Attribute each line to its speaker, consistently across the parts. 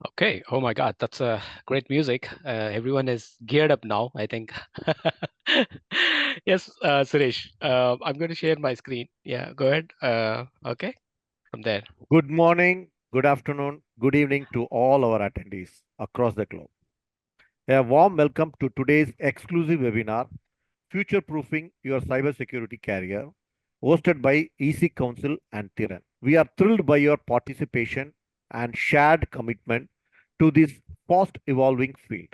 Speaker 1: Okay. Oh my God, that's great music. Everyone is geared up now, I think. Yes, Suresh, I'm going to share my screen. Yeah, go ahead. Okay, from there.
Speaker 2: Good morning, good afternoon, good evening to all our attendees across the globe. A warm welcome to today's exclusive webinar, Future Proofing Your Cybersecurity Career, hosted by EC Council and Thiran. We are thrilled by your participation and shared commitment to this fast evolving field.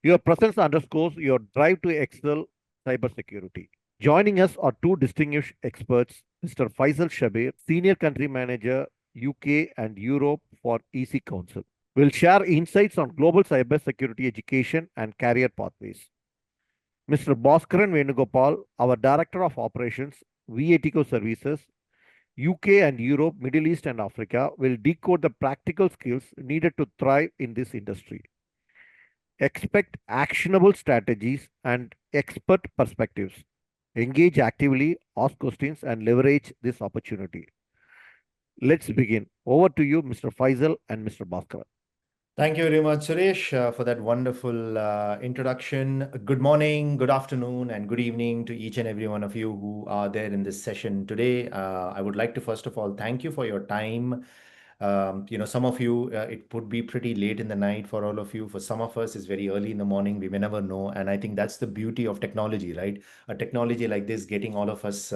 Speaker 2: Your presence underscores your drive to excel cybersecurity. Joining us are two distinguished experts, Mr. Faisal Shabir, Senior Country Manager, UK and Europe for EC Council. Will share insights on global cybersecurity education and career pathways. Mr. Bhaskaran Venugopal, our Director of Operations, VATCO Services, UK and Europe, Middle East and Africa, will decode the practical skills needed to thrive in this industry. Expect actionable strategies and expert perspectives. Engage actively, ask questions, and leverage this opportunity. Let's begin. Over to you, Mr. Faisal and Mr. Bhaskar.
Speaker 3: Thank you very much, Suresh, for that wonderful introduction. Good morning, good afternoon, and good evening to each and every one of you who are there in this session today. I would like to first of all thank you for your time. Some of you, it would be pretty late in the night for all of you. For some of us, it's very early in the morning. We may never know. And I think that's the beauty of technology, right? A technology like this getting all of us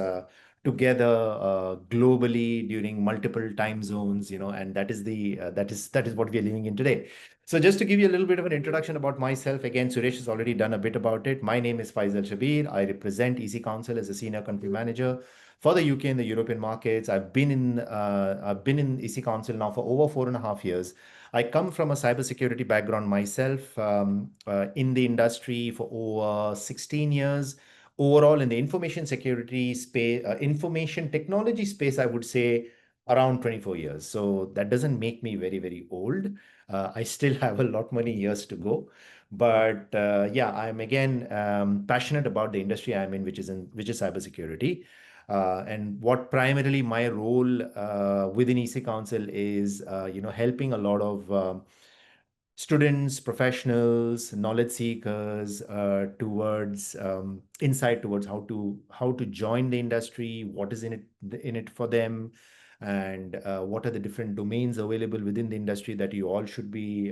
Speaker 3: together globally during multiple time zones, and that is what we are living in today. So just to give you a little bit of an introduction about myself, again, Suresh has already done a bit about it. My name is Faisal Shabir. I represent EC Council as a senior country manager for the UK and the European markets. I've been in EC Council now for over 4.5 years. I come from a cybersecurity background myself, in the industry for over 16 years. Overall, in the information security space, information technology space, I would say around 24 years. So that doesn't make me very, very old. I still have a lot many years to go. But yeah, I'm again passionate about the industry I'm in, which is cybersecurity. And what primarily my role within EC Council is, helping a lot of students, professionals, knowledge seekers towards insight towards how to join the industry, what is in it for them, and what are the different domains available within the industry that you all should be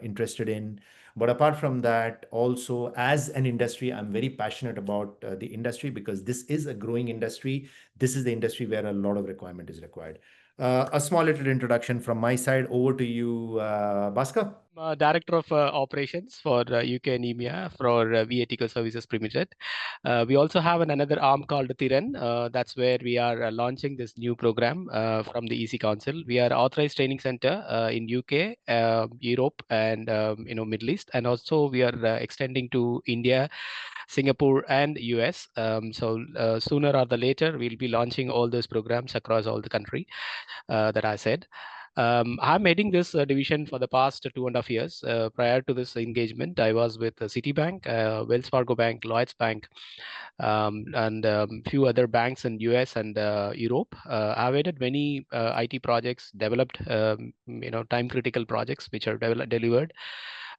Speaker 3: interested in. But apart from that, also as an industry, I'm very passionate about the industry because this is a growing industry. This is the industry where a lot of requirement is required. A small little introduction from my side. Over to you, Bhaskar.
Speaker 1: Director of Operations for UK and EMEA for VATCO Services Limited. We also have another arm called Thiran. That's where we are launching this new program from the EC Council. We are authorized training center in UK, Europe, and Middle East, and also we are extending to India, Singapore, and US. So sooner or the later, we'll be launching all those programs across all the country that I said. I'm heading this division for the past 2.5 years. Prior to this engagement, I was with Citibank, Wells Fargo Bank, Lloyds Bank, and few other banks in US and Europe. I've headed many IT projects, developed time critical projects which are delivered.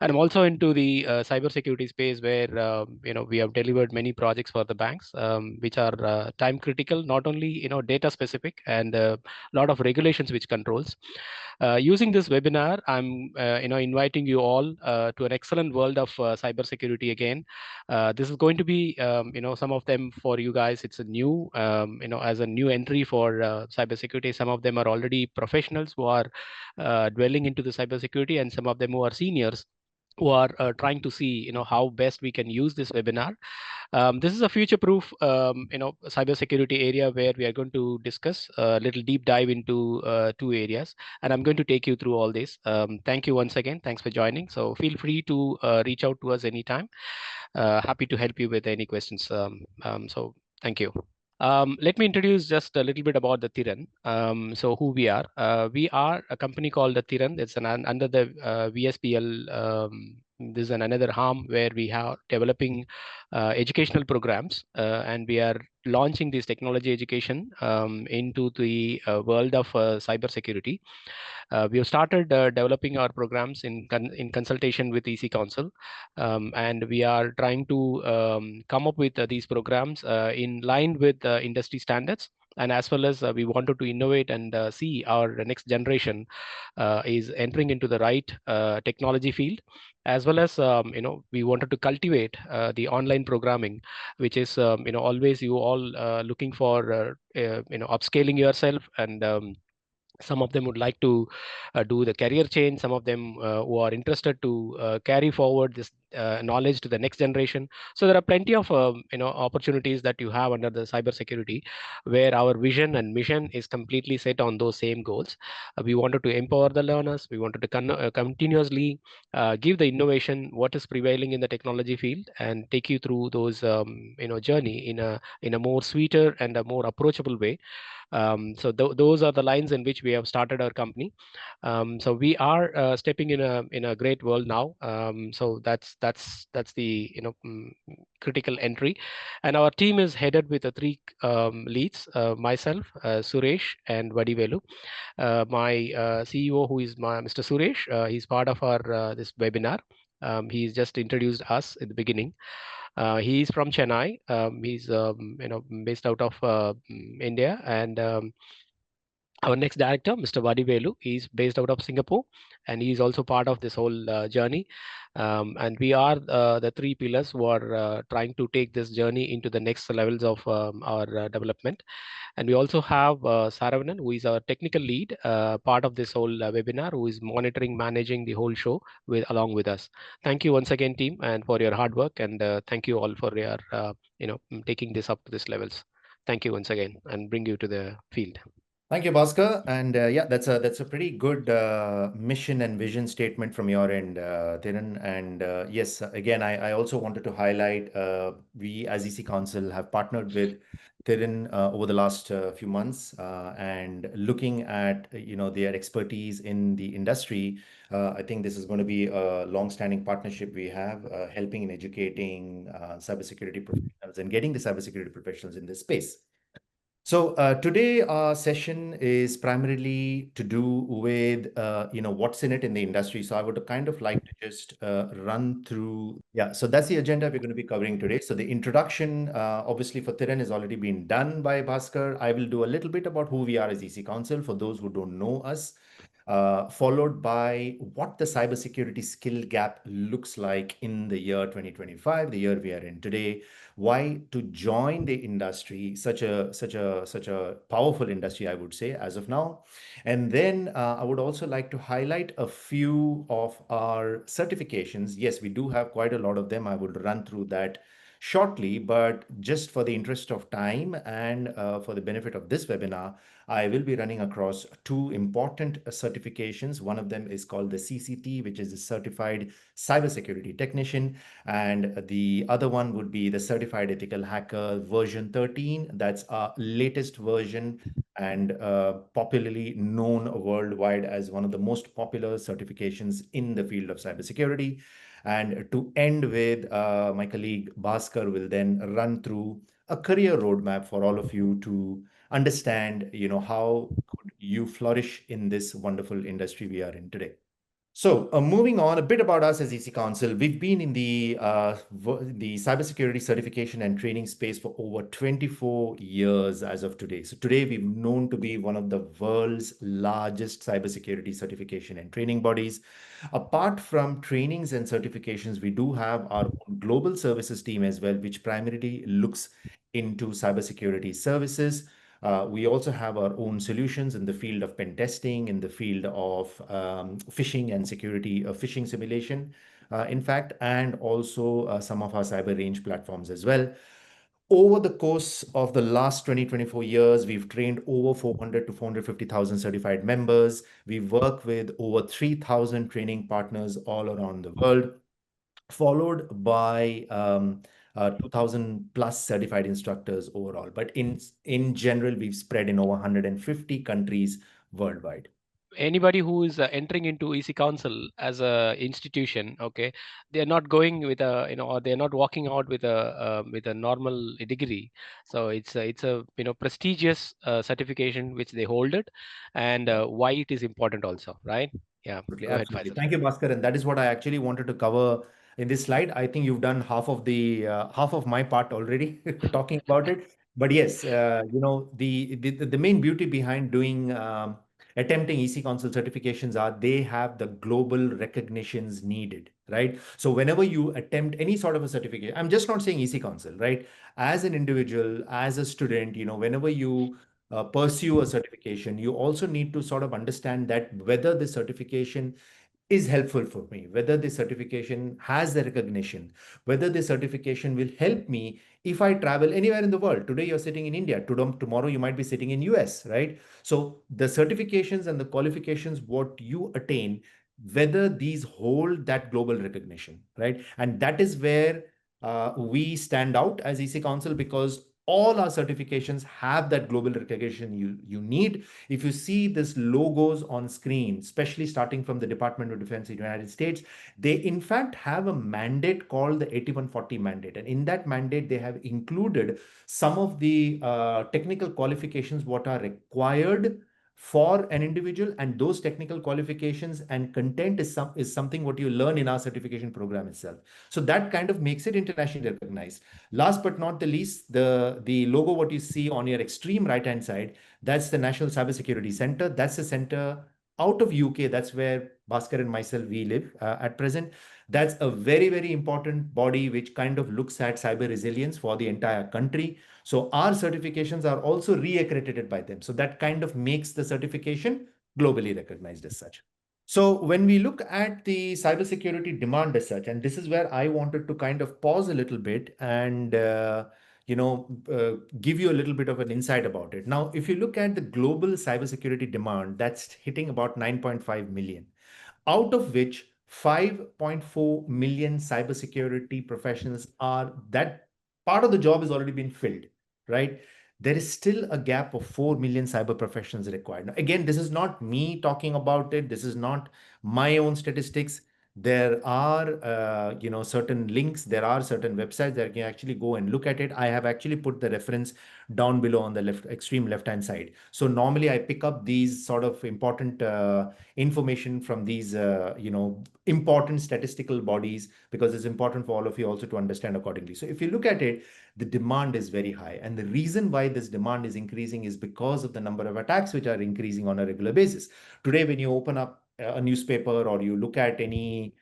Speaker 1: And I'm also into the cybersecurity space where we have delivered many projects for the banks, which are time critical, not only data specific and a lot of regulations which controls. Using this webinar, I'm inviting you all to an excellent world of cybersecurity again. This is going to be some of them for you guys. It's a new as a new entry for cybersecurity. Some of them are already professionals who are dwelling into the cybersecurity, and some of them who are seniors who are trying to see how best we can use this webinar. This is a future-proof cybersecurity area where we are going to discuss a little deep dive into two areas, and I'm going to take you through all this. Thank you once again. Thanks for joining. So feel free to reach out to us anytime. Happy to help you with any questions. So thank you. Let me introduce just a little bit about the Thiran. So who we are. We are a company called the Thiran. It's under the VSPL. This is another arm where we have developing educational programs, and we are launching this technology education into the world of cybersecurity. We have started developing our programs in consultation with EC Council, and we are trying to come up with these programs in line with industry standards. And as well as we wanted to innovate and see our next generation is entering into the right technology field, as well as we wanted to cultivate the online programming, which is always you all looking for upscaling yourself, and some of them would like to do the career change, some of them who are interested to carry forward this knowledge to the next generation. So there are plenty of opportunities that you have under the cybersecurity, where our vision and mission is completely set on those same goals. We wanted to empower the learners, we wanted to continuously give the innovation what is prevailing in the technology field, and take you through those journey in a more sweeter and a more approachable way. So those are the lines in which we have started our company. So we are stepping in a great world now. So that's the critical entry, and our team is headed with the three leads: myself, Suresh, and Vadivelu. My CEO, who is Mr. Suresh, he's part of our this webinar. He's just introduced us at the beginning. He's from Chennai. He's based out of India, and our next director, Mr. Vadivelu, he's based out of Singapore, and he's also part of this whole journey. And we are the three pillars who are trying to take this journey into the next levels of our development. And we also have Saravanan, who is our technical lead, part of this whole webinar, who is monitoring, managing the whole show along with us. Thank you once again, team, and for your hard work, and thank you all for your taking this up to this levels. Thank you once again, and bring you to the field.
Speaker 3: Thank you, Bhaskar. And yeah, that's a pretty good mission and vision statement from your end, Thiran. And yes, again, I also wanted to highlight we as EC Council have partnered with Thiran over the last few months, and looking at their expertise in the industry. I think this is going to be a long-standing partnership we have, helping in educating cybersecurity professionals and getting the cybersecurity professionals in this space. So today our session is primarily to do with what's in it in the industry. So I would kind of like to just run through. Yeah, so that's the agenda we're going to be covering today. So the introduction, obviously for Thiran, has already been done by Bhaskar. I will do a little bit about who we are as EC Council for those who don't know us. Followed by what the cybersecurity skill gap looks like in the year 2025, the year we are in today. Why to join the industry, such a powerful industry, I would say, as of now. And then I would also like to highlight a few of our certifications. Yes, we do have quite a lot of them. I would run through that shortly, but just for the interest of time and for the benefit of this webinar, I will be running across two important certifications. One of them is called the CCT, which is the Certified Cybersecurity Technician, and the other one would be the Certified Ethical Hacker version 13. That's our latest version, and popularly known worldwide as one of the most popular certifications in the field of cybersecurity. And to end with, my colleague Bhaskar will then run through a career roadmap for all of you to understand, how could you flourish in this wonderful industry we are in today. So moving on, a bit about us as EC Council. We've been in the cybersecurity certification and training space for over 24 years as of today. So today we've known to be one of the world's largest cybersecurity certification and training bodies. Apart from trainings and certifications, we do have our own global services team as well, which primarily looks into cybersecurity services. We also have our own solutions in the field of pen testing, in the field of phishing and security phishing simulation, in fact, and also some of our cyber range platforms as well. Over the course of the last 24 years, we've trained over 400 to 450,000 certified members. We work with over 3,000 training partners all around the world, followed by 2,000 plus certified instructors overall. But in general, we've spread in over 150 countries worldwide.
Speaker 1: anybody who is entering into EC Council as a institution, okay, they are not going with a, or they are not walking out with a normal degree. So it's a prestigious certification which they hold it, and why it is important also, right? Yeah,
Speaker 3: Absolutely,
Speaker 1: go ahead,
Speaker 3: absolutely.
Speaker 1: Faisal.
Speaker 3: Thank you, Bhaskar. And that is what I actually wanted to cover in this slide. I think you've done half of my part already talking about it. But yes, the main beauty behind doing attempting EC Council certifications are they have the global recognitions needed, right? So whenever you attempt any sort of a certificate, I'm just not saying EC Council, right? As an individual, as a student, whenever you pursue a certification, you also need to sort of understand that whether the certification is helpful for me, whether the certification has the recognition, whether the certification will help me if I travel anywhere in the world. Today you're sitting in India, tomorrow you might be sitting in US, right? So the certifications and the qualifications, what you attain, whether these hold that global recognition, right? And that is where we stand out as EC Council because all our certifications have that global recognition you need. If you see this logos on screen, especially starting from the Department of Defense in the United States, they in fact have a mandate called the 8140 mandate. And in that mandate, they have included some of the technical qualifications what are required for an individual, and those technical qualifications and content is something what you learn in our certification program itself. So that kind of makes it internationally recognized. Last but not the least, the logo what you see on your extreme right hand side, that's the National Cybersecurity Center. That's the center out of UK. That's where Bhaskar and myself we live at present. That's a very, very important body which kind of looks at cyber resilience for the entire country. So our certifications are also re-accredited by them. So that kind of makes the certification globally recognized as such. So when we look at the cybersecurity demand as such, and this is where I wanted to kind of pause a little bit and give you a little bit of an insight about it. Now, if you look at the global cybersecurity demand, that's hitting about 9.5 million, out of which 5.4 million cybersecurity professionals are that part of the job has already been filled, right? There is still a gap of 4 million cyber professionals required. Now, again, this is not me talking about it. This is not my own statistics. There are, certain links. There are certain websites that you can actually go and look at it. I have actually put the reference down below on the extreme left-hand side. So normally I pick up these sort of important information from these, important statistical bodies because it's important for all of you also to understand accordingly. So if you look at it, the demand is very high. And the reason why this demand is increasing is because of the number of attacks which are increasing on a regular basis. Today, when you open up a newspaper or you look at any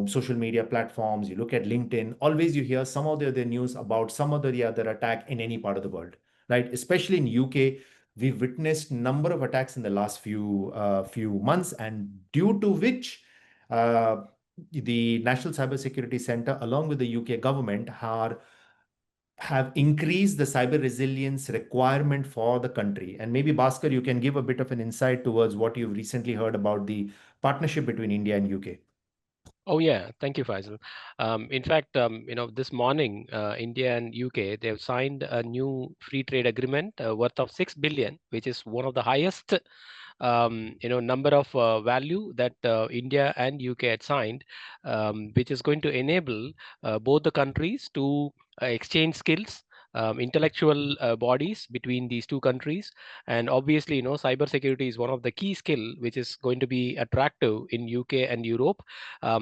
Speaker 3: social media platforms, you look at LinkedIn, always you hear some of the other news about some of the other attack in any part of the world, right? Especially in UK, we've witnessed number of attacks in the last few months, and due to which uh, the National Cybersecurity Center, along with the UK government, have increased the cyber resilience requirement for the country. And maybe Bhaskar, you can give a bit of an insight towards what you've recently heard about the partnership between India and UK.
Speaker 1: Oh yeah, thank you, Faisal. In fact, this morning, India and UK they've signed a new free trade agreement worth of 6 billion, which is one of the highest, number of value that India and UK had signed, which is going to enable both the countries to exchange skills. Intellectual bodies between these two countries, and obviously, cybersecurity is one of the key skill which is going to be attractive in UK and Europe.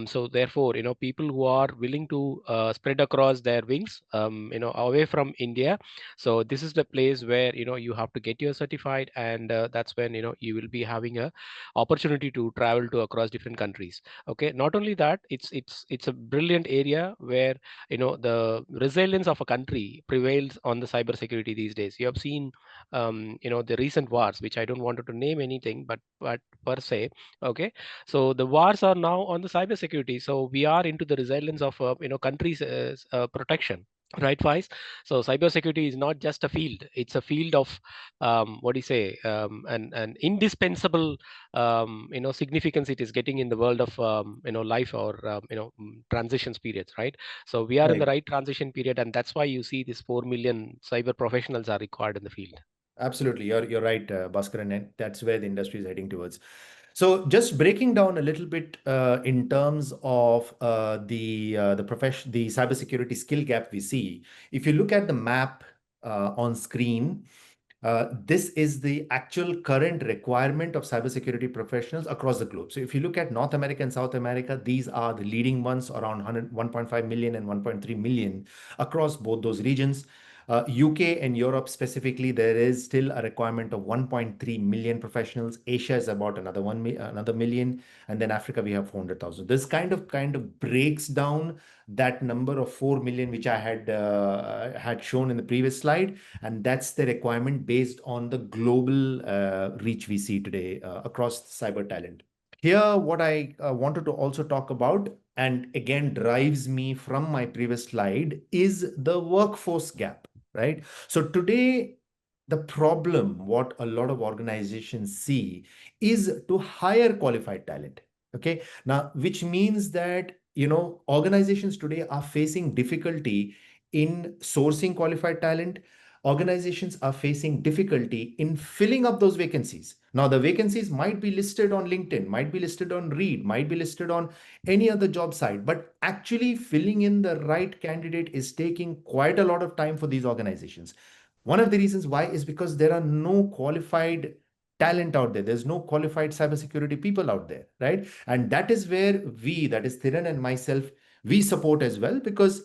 Speaker 1: So therefore, people who are willing to spread across their wings, away from India. So this is the place where you have to get your certified, and that's when you will be having a opportunity to travel to across different countries. Okay, not only that, it's a brilliant area where the resilience of a country prevails on the cybersecurity these days. You have seen, the recent wars, which I don't want to name anything, but per se. Okay, so the wars are now on the cybersecurity. So we are into the resilience of countries' protection. Right, Vice? So cybersecurity is not just a field; it's a field of what do you say, an indispensable significance it is getting in the world of life or transitions periods, right? So we are in the
Speaker 3: Right.
Speaker 1: right transition period, and that's why you see this 4 million cyber professionals are required in the field.
Speaker 3: Absolutely. You're right, Bhaskar, and that's where the industry is heading towards. So just breaking down a little bit in terms of the cybersecurity skill gap we see. If you look at the map on screen, this is the actual current requirement of cybersecurity professionals across the globe. So if you look at North America and South America, these are the leading ones, around 1.5 million and 1.3 million across both those regions. UK and Europe specifically, there is still a requirement of 1.3 million professionals. Asia is about another million, and then Africa we have 400,000. This kind of breaks down that number of 4 million which I had shown in the previous slide, and that's the requirement based on the global reach we see today across cyber talent. Here, what I wanted to also talk about, and again drives me from my previous slide, is the workforce gap, right? So today, the problem, what a lot of organizations see, is to hire qualified talent. Okay. Now, which means that, organizations today are facing difficulty in sourcing qualified talent. Organizations are facing difficulty in filling up those vacancies. Now, the vacancies might be listed on LinkedIn, might be listed on Reed, might be listed on any other job site, but actually filling in the right candidate is taking quite a lot of time for these organizations. One of the reasons why is because there are no qualified talent out there. There's no qualified cybersecurity people out there, right? And that is where we, that is Thiran and myself, we support as well, because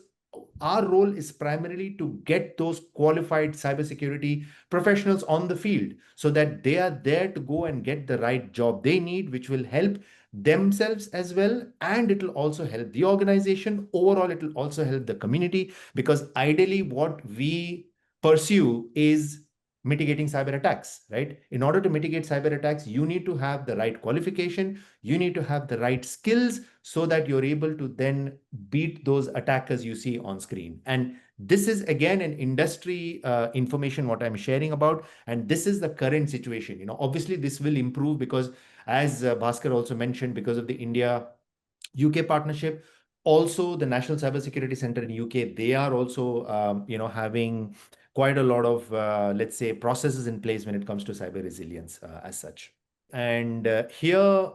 Speaker 3: our role is primarily to get those qualified cybersecurity professionals on the field so that they are there to go and get the right job they need, which will help themselves as well. And it will also help the organization. Overall, it will also help the community, because ideally, what we pursue is mitigating cyber attacks, right? In order to mitigate cyber attacks, you need to have the right qualification, you need to have the right skills so that you're able to then beat those attackers you see on screen. And this is again an industry information what I'm sharing about, and this is the current situation. Obviously this will improve because, as Bhaskar also mentioned, because of the India UK partnership, also the National Cybersecurity Center in UK, they are also having quite a lot of let's say processes in place when it comes to cyber resilience as such. And here,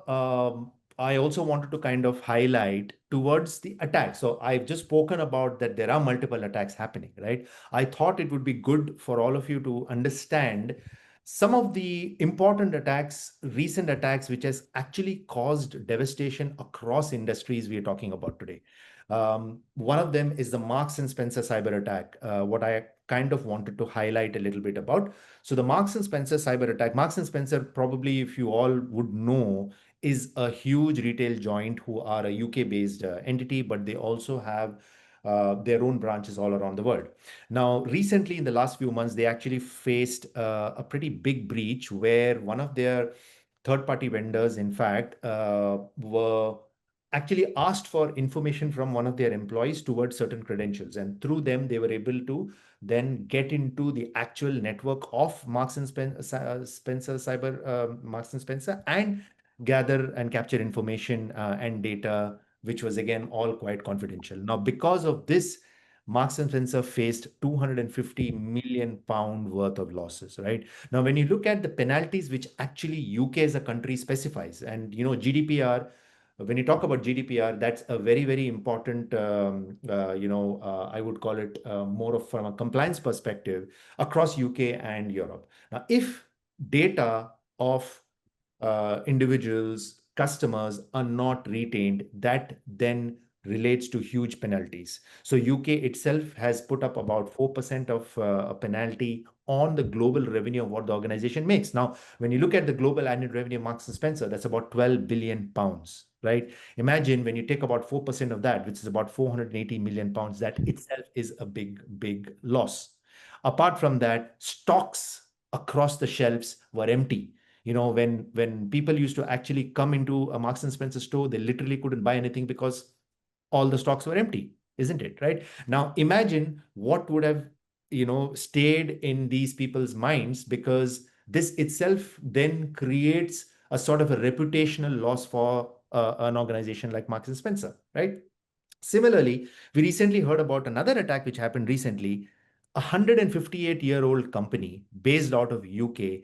Speaker 3: I also wanted to kind of highlight towards the attack. So I've just spoken about that there are multiple attacks happening, right? I thought it would be good for all of you to understand some of the important attacks, recent attacks, which has actually caused devastation across industries we are talking about today. One of them is the Marks and Spencer cyber attack, what I kind of wanted to highlight a little bit about. So the Marks and Spencer cyber attack, Marks and Spencer, probably if you all would know, is a huge retail joint who are a UK-based entity, but they also have their own branches all around the world. Now, recently, in the last few months, they actually faced a pretty big breach where one of their third-party vendors, in fact, were actually asked for information from one of their employees towards certain credentials. And through them, they were able to then get into the actual network of Marks and Spencer cyber Marks and Spencer, and gather and capture information and data, which was again all quite confidential. Now, because of this, Marks and Spencer faced 250 million pound worth of losses, right? Now, when you look at the penalties, which actually UK as a country specifies, and GDPR, when you talk about GDPR, that's a very, very important, I would call it more of from a compliance perspective across UK and Europe. Now, if data of individuals, customers are not retained, that then relates to huge penalties. So UK itself has put up about 4% of a penalty on the global revenue of what the organization makes. Now, when you look at the global annual revenue of Marks and Spencer, that's about 12 billion pounds, right? Imagine when you take about 4% of that, which is about 480 million pounds, that itself is a big, big loss. Apart from that, stocks across the shelves were empty. When people used to actually come into a Marks and Spencer store, they literally couldn't buy anything because all the stocks were empty, isn't it? Right? Now, imagine what would have, stayed in these people's minds, because this itself then creates a sort of a reputational loss for an organization like Marks and Spencer, right? Similarly, we recently heard about another attack which happened recently, a 158-year-old company based out of UK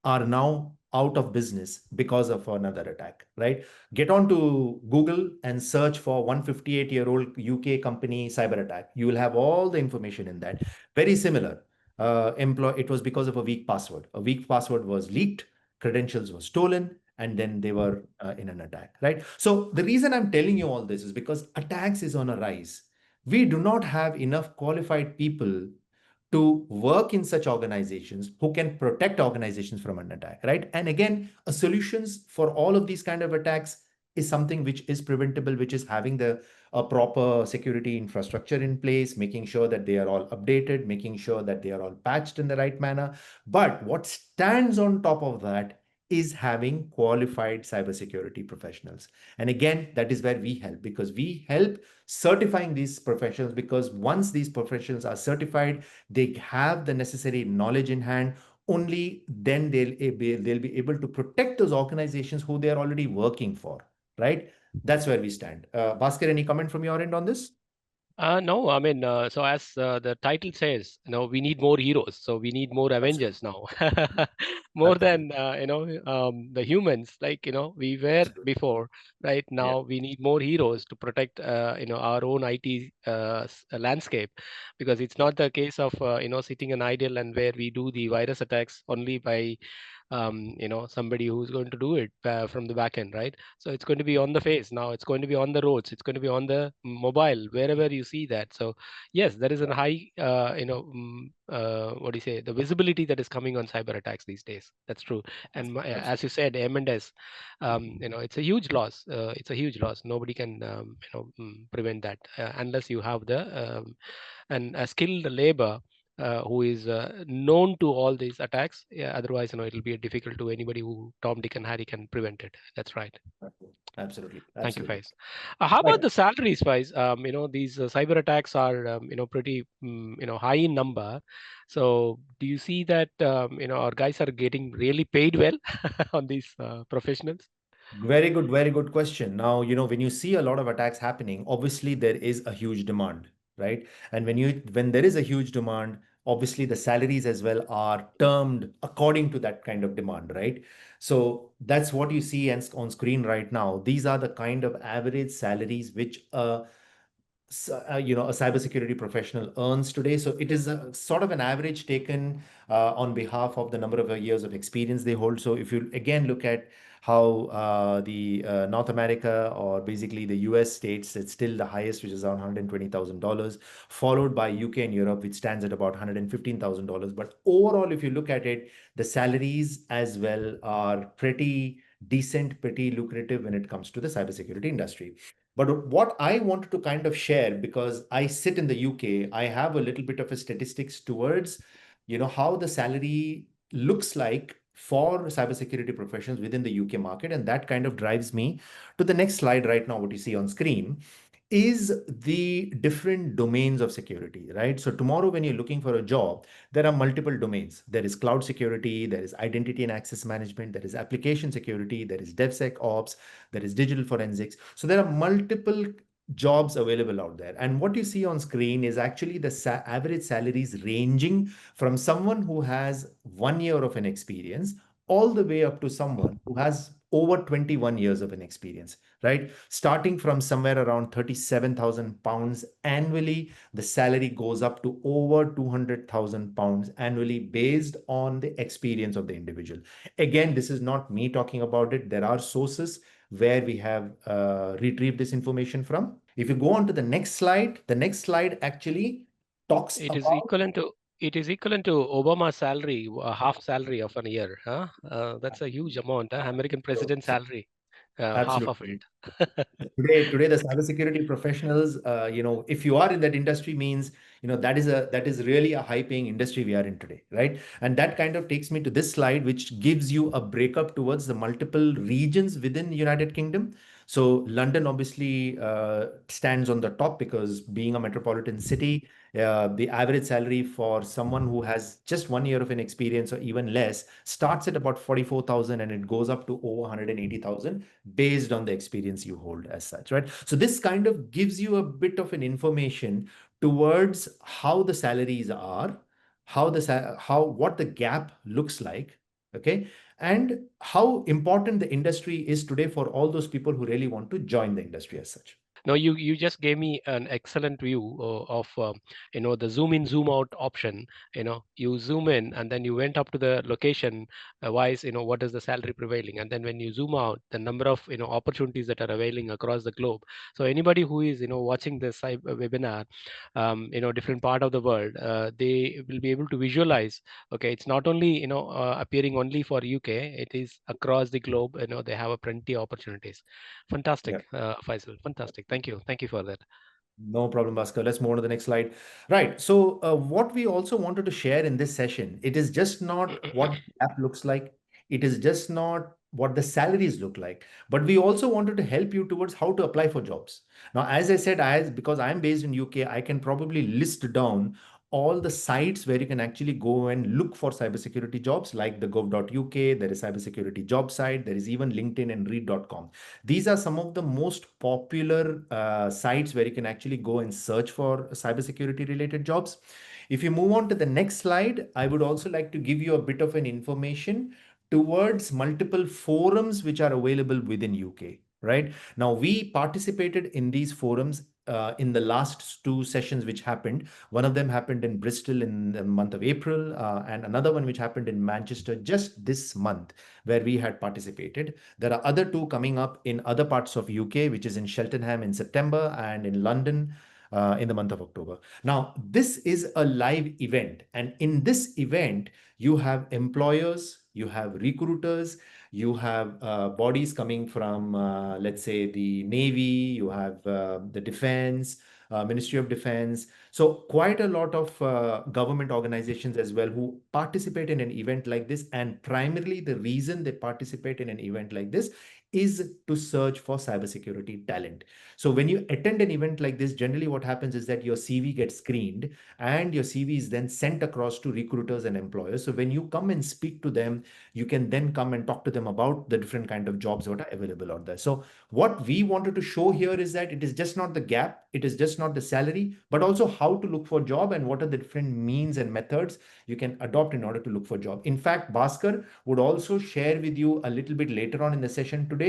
Speaker 3: are now out of business because of another attack, right? Get onto Google and search for 158-year-old UK company cyber attack. You will have all the information in that. Very similar. It was because of a weak password. A weak password was leaked, credentials were stolen, and then they were in an attack, right? So the reason I'm telling you all this is because attacks is on a rise. We do not have enough qualified people to work in such organizations who can protect organizations from an attack, right? And again, a solutions for all of these kind of attacks is something which is preventable, which is having the proper security infrastructure in place, making sure that they are all updated, making sure that they are all patched in the right manner. But what stands on top of that is having qualified cybersecurity professionals. And again, that is where we help, because we help certifying these professionals, because once these professionals are certified, they have the necessary knowledge in hand. Only then they'll be able to protect those organizations who they are already working for, right? That's where we stand. Bhaskar, any comment from your end on this?
Speaker 1: No, I mean, so as the title says, we need more heroes. So we need more
Speaker 3: Absolutely.
Speaker 1: Avengers now, more
Speaker 3: Absolutely.
Speaker 1: than the humans, like we were
Speaker 3: Absolutely.
Speaker 1: before. Right
Speaker 3: Yeah.
Speaker 1: now, we need more heroes to protect our own IT landscape, because it's
Speaker 3: Yeah.
Speaker 1: not the case of sitting an idle and where we do the virus attacks only by somebody who's going to do it from the back end, right? So it's going to be on the face now. It's going to be on the roads. It's going to be on the mobile, wherever you see that. So yes, there is a high, what do you say, the visibility that is coming on cyber attacks these days. That's true. And as
Speaker 3: Absolutely.
Speaker 1: you said, M&S, it's a huge loss. It's a huge loss. Nobody can, prevent that unless you have the and a skilled labor who is known to all these attacks. Yeah, otherwise, it'll be difficult to anybody who Tom, Dick, and Harry can prevent it. That's right.
Speaker 3: Absolutely.
Speaker 1: Thank you,
Speaker 3: Absolutely.
Speaker 1: Faiz. How about
Speaker 3: Right.
Speaker 1: the salaries, Faiz? These cyber attacks are, pretty, high in number. So, do you see that, our guys are getting really paid well on these professionals?
Speaker 3: Very good question. Now, when you see a lot of attacks happening, obviously there is a huge demand, right? And when there is a huge demand, obviously the salaries as well are termed according to that kind of demand, right? So that's what you see on screen right now. These are the kind of average salaries which a cybersecurity professional earns today. So it is a sort of an average taken on behalf of the number of years of experience they hold. So if you again look at how the North America, or basically the US states, it's still the highest, which is around $120,000, followed by UK and Europe, which stands at about $115,000. But overall, if you look at it, the salaries as well are pretty decent, pretty lucrative when it comes to the cybersecurity industry. But what I wanted to kind of share, because I sit in the UK, I have a little bit of a statistics towards, how the salary looks like for cybersecurity professionals within the UK market. And that kind of drives me to the next slide right now, what you see on screen is the different domains of security, right? So tomorrow, when you're looking for a job, there are multiple domains. There is cloud security, there is identity and access management, there is application security, there is DevSecOps, there is digital forensics. So there are multiple jobs available out there. And what you see on screen is actually the average salaries ranging from someone who has 1 year of an experience all the way up to someone who has over 21 years of an experience, right? Starting from somewhere around 37,000 pounds annually, the salary goes up to over 200,000 pounds annually based on the experience of the individual. Again, this is not me talking about it. There are sources where we have retrieved this information from. If you go on to the next slide actually talks
Speaker 1: It is
Speaker 3: about.
Speaker 1: equivalent to Obama's salary, half salary of a year. Huh? That's a huge amount. American president salary, half of
Speaker 3: Absolutely.
Speaker 1: it.
Speaker 3: Today, the cybersecurity professionals, if you are in that industry, means that is really a high-paying industry we are in today, right? And that kind of takes me to this slide, which gives you a breakup towards the multiple regions within United Kingdom. So London obviously stands on the top because being a metropolitan city, the average salary for someone who has just 1 year of an experience or even less starts at about 44,000 and it goes up to over 180,000 based on the experience you hold as such, right? So this kind of gives you a bit of an information towards how the salaries are, what the gap looks like, okay, and how important the industry is today for all those people who really want to join the industry as such.
Speaker 1: No, you just gave me an excellent view of the zoom in, zoom out option. You zoom in and then you went up to the location wise. What is the salary prevailing, and then when you zoom out, the number of opportunities that are availing across the globe. So anybody who is watching this webinar, different part of the world, they will be able to visualize. Okay, it's not only appearing only for UK. It is across the globe. They have a plenty of opportunities.
Speaker 3: Yeah.
Speaker 1: Fantastic, Faisal. Fantastic. Thank you. Thank you for that.
Speaker 3: No problem, Bhaskar. Let's move on to the next slide. Right. So, what we also wanted to share in this session, it is just not what the app looks like. It is just not what the salaries look like, but we also wanted to help you towards how to apply for jobs. Now, as I said, because I'm based in UK, I can probably list down all the sites where you can actually go and look for cybersecurity jobs, like the gov.uk. There is cybersecurity job site. There is even LinkedIn and read.com. These are some of the most popular sites where you can actually go and search for cybersecurity related jobs. If you move on to the next slide, I would also like to give you a bit of an information towards multiple forums which are available within UK. Right now, we participated in these forums in the last two sessions which happened. One of them happened in Bristol in the month of April, and another one which happened in Manchester just this month, where we had participated. There are other two coming up in other parts of UK, which is in Cheltenham in September and in London in the month of October. Now, this is a live event, and in this event, you have employers, you have recruiters, you have bodies coming from, let's say, the Navy, you have the Defense, Ministry of Defense. So quite a lot of government organizations as well who participate in an event like this. And primarily the reason they participate in an event like this is to search for cybersecurity talent. So when you attend an event like this, generally what happens is that your CV gets screened and your CV is then sent across to recruiters and employers. So when you come and speak to them, you can then come and talk to them about the different kind of jobs that are available out there. So what we wanted to show here is that it is just not the gap, it is just not the salary, but also how to look for job and what are the different means and methods you can adopt in order to look for job. In fact, Bhaskar would also share with you a little bit later on in the session today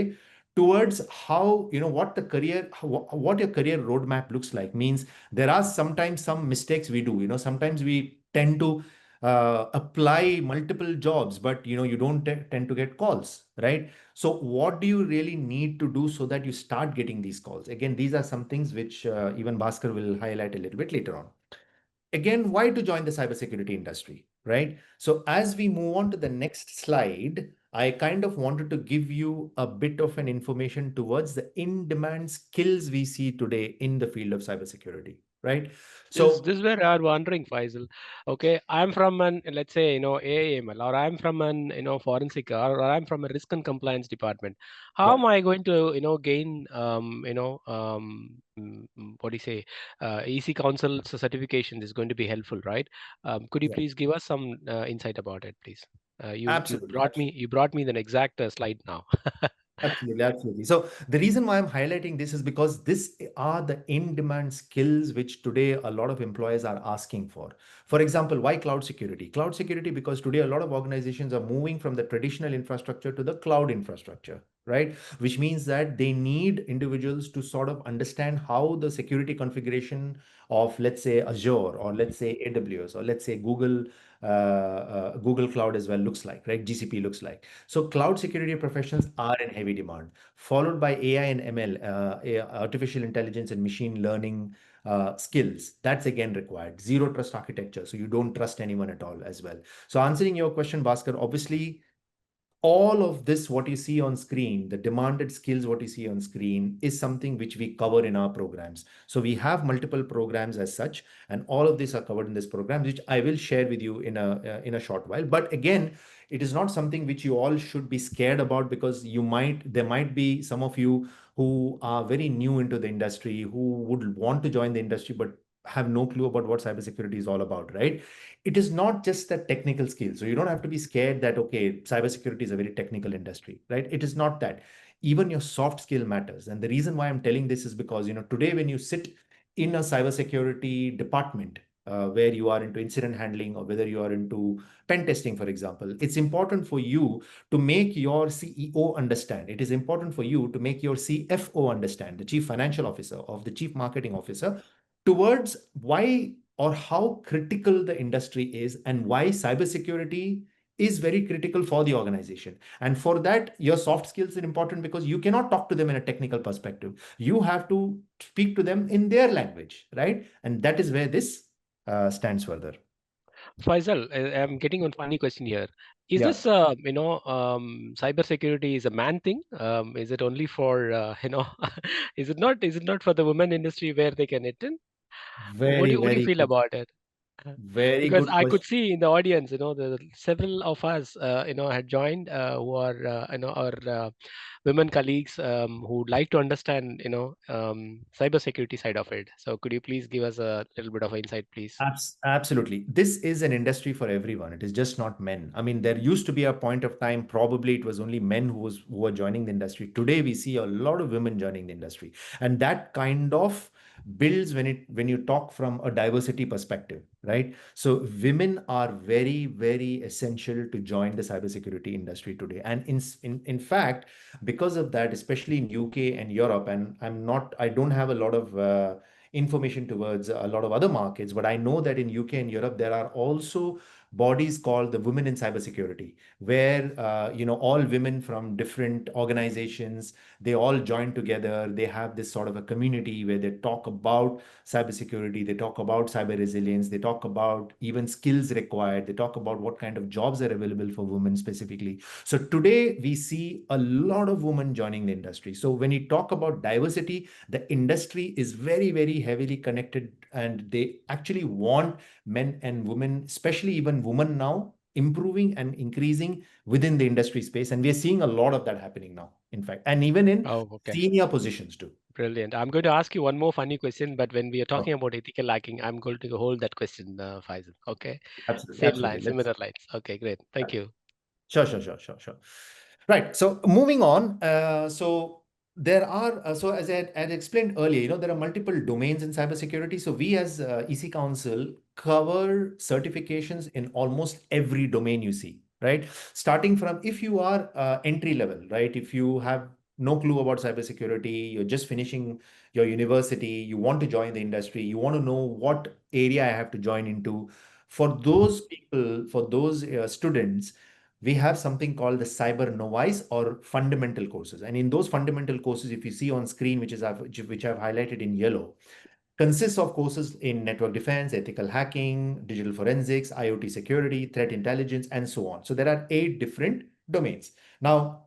Speaker 3: towards how, what the career, what your career roadmap looks like. Means there are sometimes some mistakes we do. Sometimes we tend to apply multiple jobs, but you don't tend to get calls, right? So what do you really need to do so that you start getting these calls? Again, these are some things which even Bhaskar will highlight a little bit later on. Again, why to join the cybersecurity industry, right? So as we move on to the next slide, I kind of wanted to give you a bit of an information towards the in-demand skills we see today in the field of cybersecurity, right?
Speaker 1: This
Speaker 3: So
Speaker 1: is where I'm wondering, Faisal. Okay, I'm from an, let's say, AAML, or I'm from an, forensic, or I'm from a risk and compliance department. How
Speaker 3: yeah,
Speaker 1: am I going to, gain, what do you say, EC Council certification is going to be helpful, right? Could you
Speaker 3: yeah,
Speaker 1: please give us some insight about it, please? You
Speaker 3: absolutely,
Speaker 1: brought me
Speaker 3: absolutely.
Speaker 1: an exact slide now.
Speaker 3: Absolutely, absolutely. So the reason why I'm highlighting this is because this are the in-demand skills which today a lot of employers are asking for. For example, why cloud security? Cloud security because today a lot of organizations are moving from the traditional infrastructure to the cloud infrastructure, right? Which means that they need individuals to sort of understand how the security configuration of, let's say, Azure, or let's say AWS, or let's say Google Cloud as well looks like, right? GCP looks like. So cloud security professionals are in heavy demand, followed by AI and ML, artificial intelligence and machine learning skills. That's again required. Zero trust architecture, so you don't trust anyone at all as well. So answering your question, Bhaskar, obviously all of this, what you see on screen, the demanded skills, what you see on screen is something which we cover in our programs. So we have multiple programs as such, and all of these are covered in this program, which I will share with you in a short while. But again, it is not something which you all should be scared about, because there might be some of you who are very new into the industry, who would want to join the industry, but have no clue about what cybersecurity is all about, right? It is not just the technical skills. So you don't have to be scared that, okay, cybersecurity is a very technical industry, right? It is not that. Even your soft skill matters. And the reason why I'm telling this is because, today when you sit in a cybersecurity department, where you are into incident handling or whether you are into pen testing, for example, it's important for you to make your CEO understand. It is important for you to make your CFO understand, the chief financial officer of the chief marketing officer, towards why or how critical the industry is and why cybersecurity is very critical for the organization. And for that, your soft skills are important because you cannot talk to them in a technical perspective. You have to speak to them in their language, right? And that is where this stands further.
Speaker 1: Faisal, I'm getting one funny question here. Is
Speaker 3: Yeah.
Speaker 1: this, cybersecurity is a man thing? Is it only for, is it not for the women industry where they can attend?
Speaker 3: Very,
Speaker 1: What do you
Speaker 3: very
Speaker 1: feel
Speaker 3: good.
Speaker 1: about it? Uh,
Speaker 3: Very
Speaker 1: Because
Speaker 3: good
Speaker 1: I could
Speaker 3: question.
Speaker 1: see in the audience, the several of us, had joined, who are, our women colleagues, who would like to understand, cybersecurity side of it. So could you please give us a little bit of insight, please?
Speaker 3: Absolutely. This is an industry for everyone. It is just not men. I mean, there used to be a point of time, probably it was only men who were joining the industry. Today, we see a lot of women joining the industry. And that kind of builds when you talk from a diversity perspective, right? So women are very, very essential to join the cybersecurity industry today. And in fact, because of that, especially in UK and Europe, and I don't have a lot of information towards a lot of other markets, but I know that in UK and Europe there are also bodies called the Women in Cybersecurity, where all women from different organizations, they all join together. They have this sort of a community where they talk about cybersecurity, they talk about cyber resilience, they talk about even skills required, they talk about what kind of jobs are available for women specifically. So today we see a lot of women joining the industry. So when you talk about diversity, the industry is very, very heavily connected, and they actually want men and women, especially even women now, improving and increasing within the industry space. And we are seeing a lot of that happening now, in fact, and even in
Speaker 1: Oh, okay.
Speaker 3: senior positions too.
Speaker 1: Brilliant. I'm going to ask you one more funny question, but when we are
Speaker 3: Oh,
Speaker 1: talking about ethical hacking, I'm going to hold that question, Faisal. Okay.
Speaker 3: absolutely,
Speaker 1: Same
Speaker 3: absolutely.
Speaker 1: line, similar lines. Okay, great. Thank you.
Speaker 3: Sure, sure, sure, sure, sure. Right. So moving on. So there are, so as I had explained earlier, there are multiple domains in cybersecurity. So we as EC Council cover certifications in almost every domain you see, right? Starting from, if you are entry level, right? If you have no clue about cybersecurity, you're just finishing your university, you want to join the industry, you want to know what area I have to join into. For those people, for those students, we have something called the cyber novice or fundamental courses. And in those fundamental courses, if you see on screen, which I've highlighted in yellow, consists of courses in network defense, ethical hacking, digital forensics, IoT security, threat intelligence, and so on. So there are 8 different domains. Now,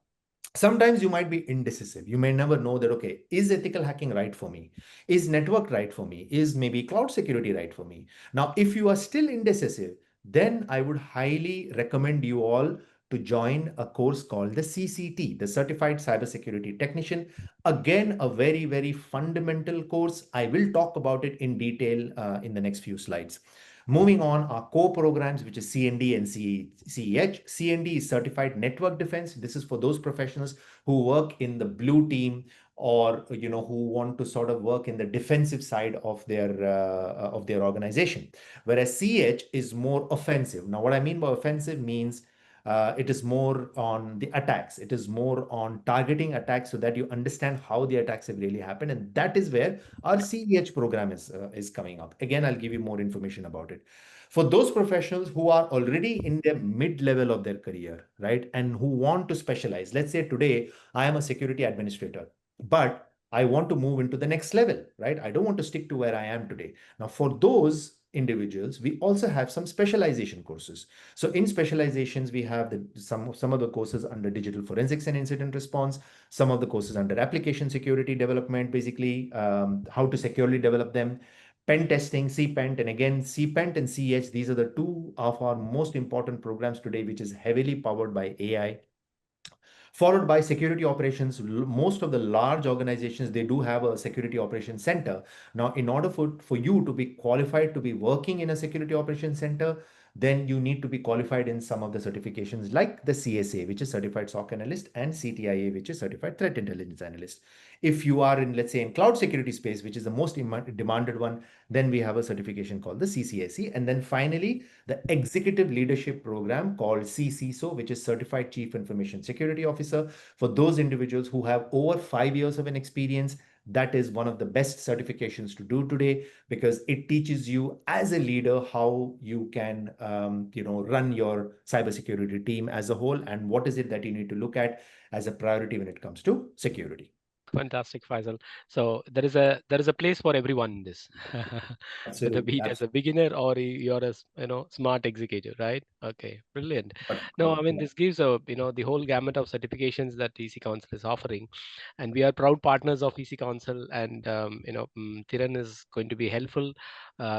Speaker 3: sometimes you might be indecisive. You may never know that, okay, is ethical hacking right for me? Is network right for me? Is maybe cloud security right for me? Now, if you are still indecisive, then I would highly recommend you all to join a course called the CCT, the Certified Cybersecurity Technician. Again, a very, very fundamental course. I will talk about it in detail in the next few slides. Moving on, our core programs, which is CND and CEH. CND is Certified Network Defense. This is for those professionals who work in the blue team, or who want to sort of work in the defensive side of their organization. Whereas CH is more offensive. Now, what I mean by offensive means it is more on the attacks. It is more on targeting attacks so that you understand how the attacks have really happened. And that is where our CEH program is coming up. Again, I'll give you more information about it. For those professionals who are already in their mid-level of their career, right, and who want to specialize, let's say today I am a security administrator, but I want to move into the next level, right? I don't want to stick to where I am today. Now, for those individuals, we also have some specialization courses. So in specializations, we have some of the courses under digital forensics and incident response, some of the courses under application security development, basically how to securely develop them, pen testing, CPENT, and again, CPENT and CH, these are the two of our most important programs today, which is heavily powered by AI. Followed by security operations. Most of the large organizations, they do have a security operations center. Now, in order for you to be qualified to be working in a security operations center, then you need to be qualified in some of the certifications like the CSA, which is Certified SOC Analyst, and CTIA, which is Certified Threat Intelligence Analyst. If you are in, let's say, in cloud security space, which is the most demanded one, then we have a certification called the CCSE. And then finally, the executive leadership program called CCSO, which is Certified Chief Information Security Officer. For those individuals who have over 5 years of an experience, that is one of the best certifications to do today, because it teaches you as a leader how you can run your cybersecurity team as a whole, and what is it that you need to look at as a priority when it comes to security.
Speaker 1: Fantastic, Faisal. So there is a place for everyone in this, whether be
Speaker 3: Absolutely,
Speaker 1: it as a beginner or you're a smart executive, right? Okay, brilliant. No, I mean
Speaker 3: yeah.
Speaker 1: this gives a the whole gamut of certifications that EC Council is offering, and we are proud partners of EC Council, and Thiran is going to be helpful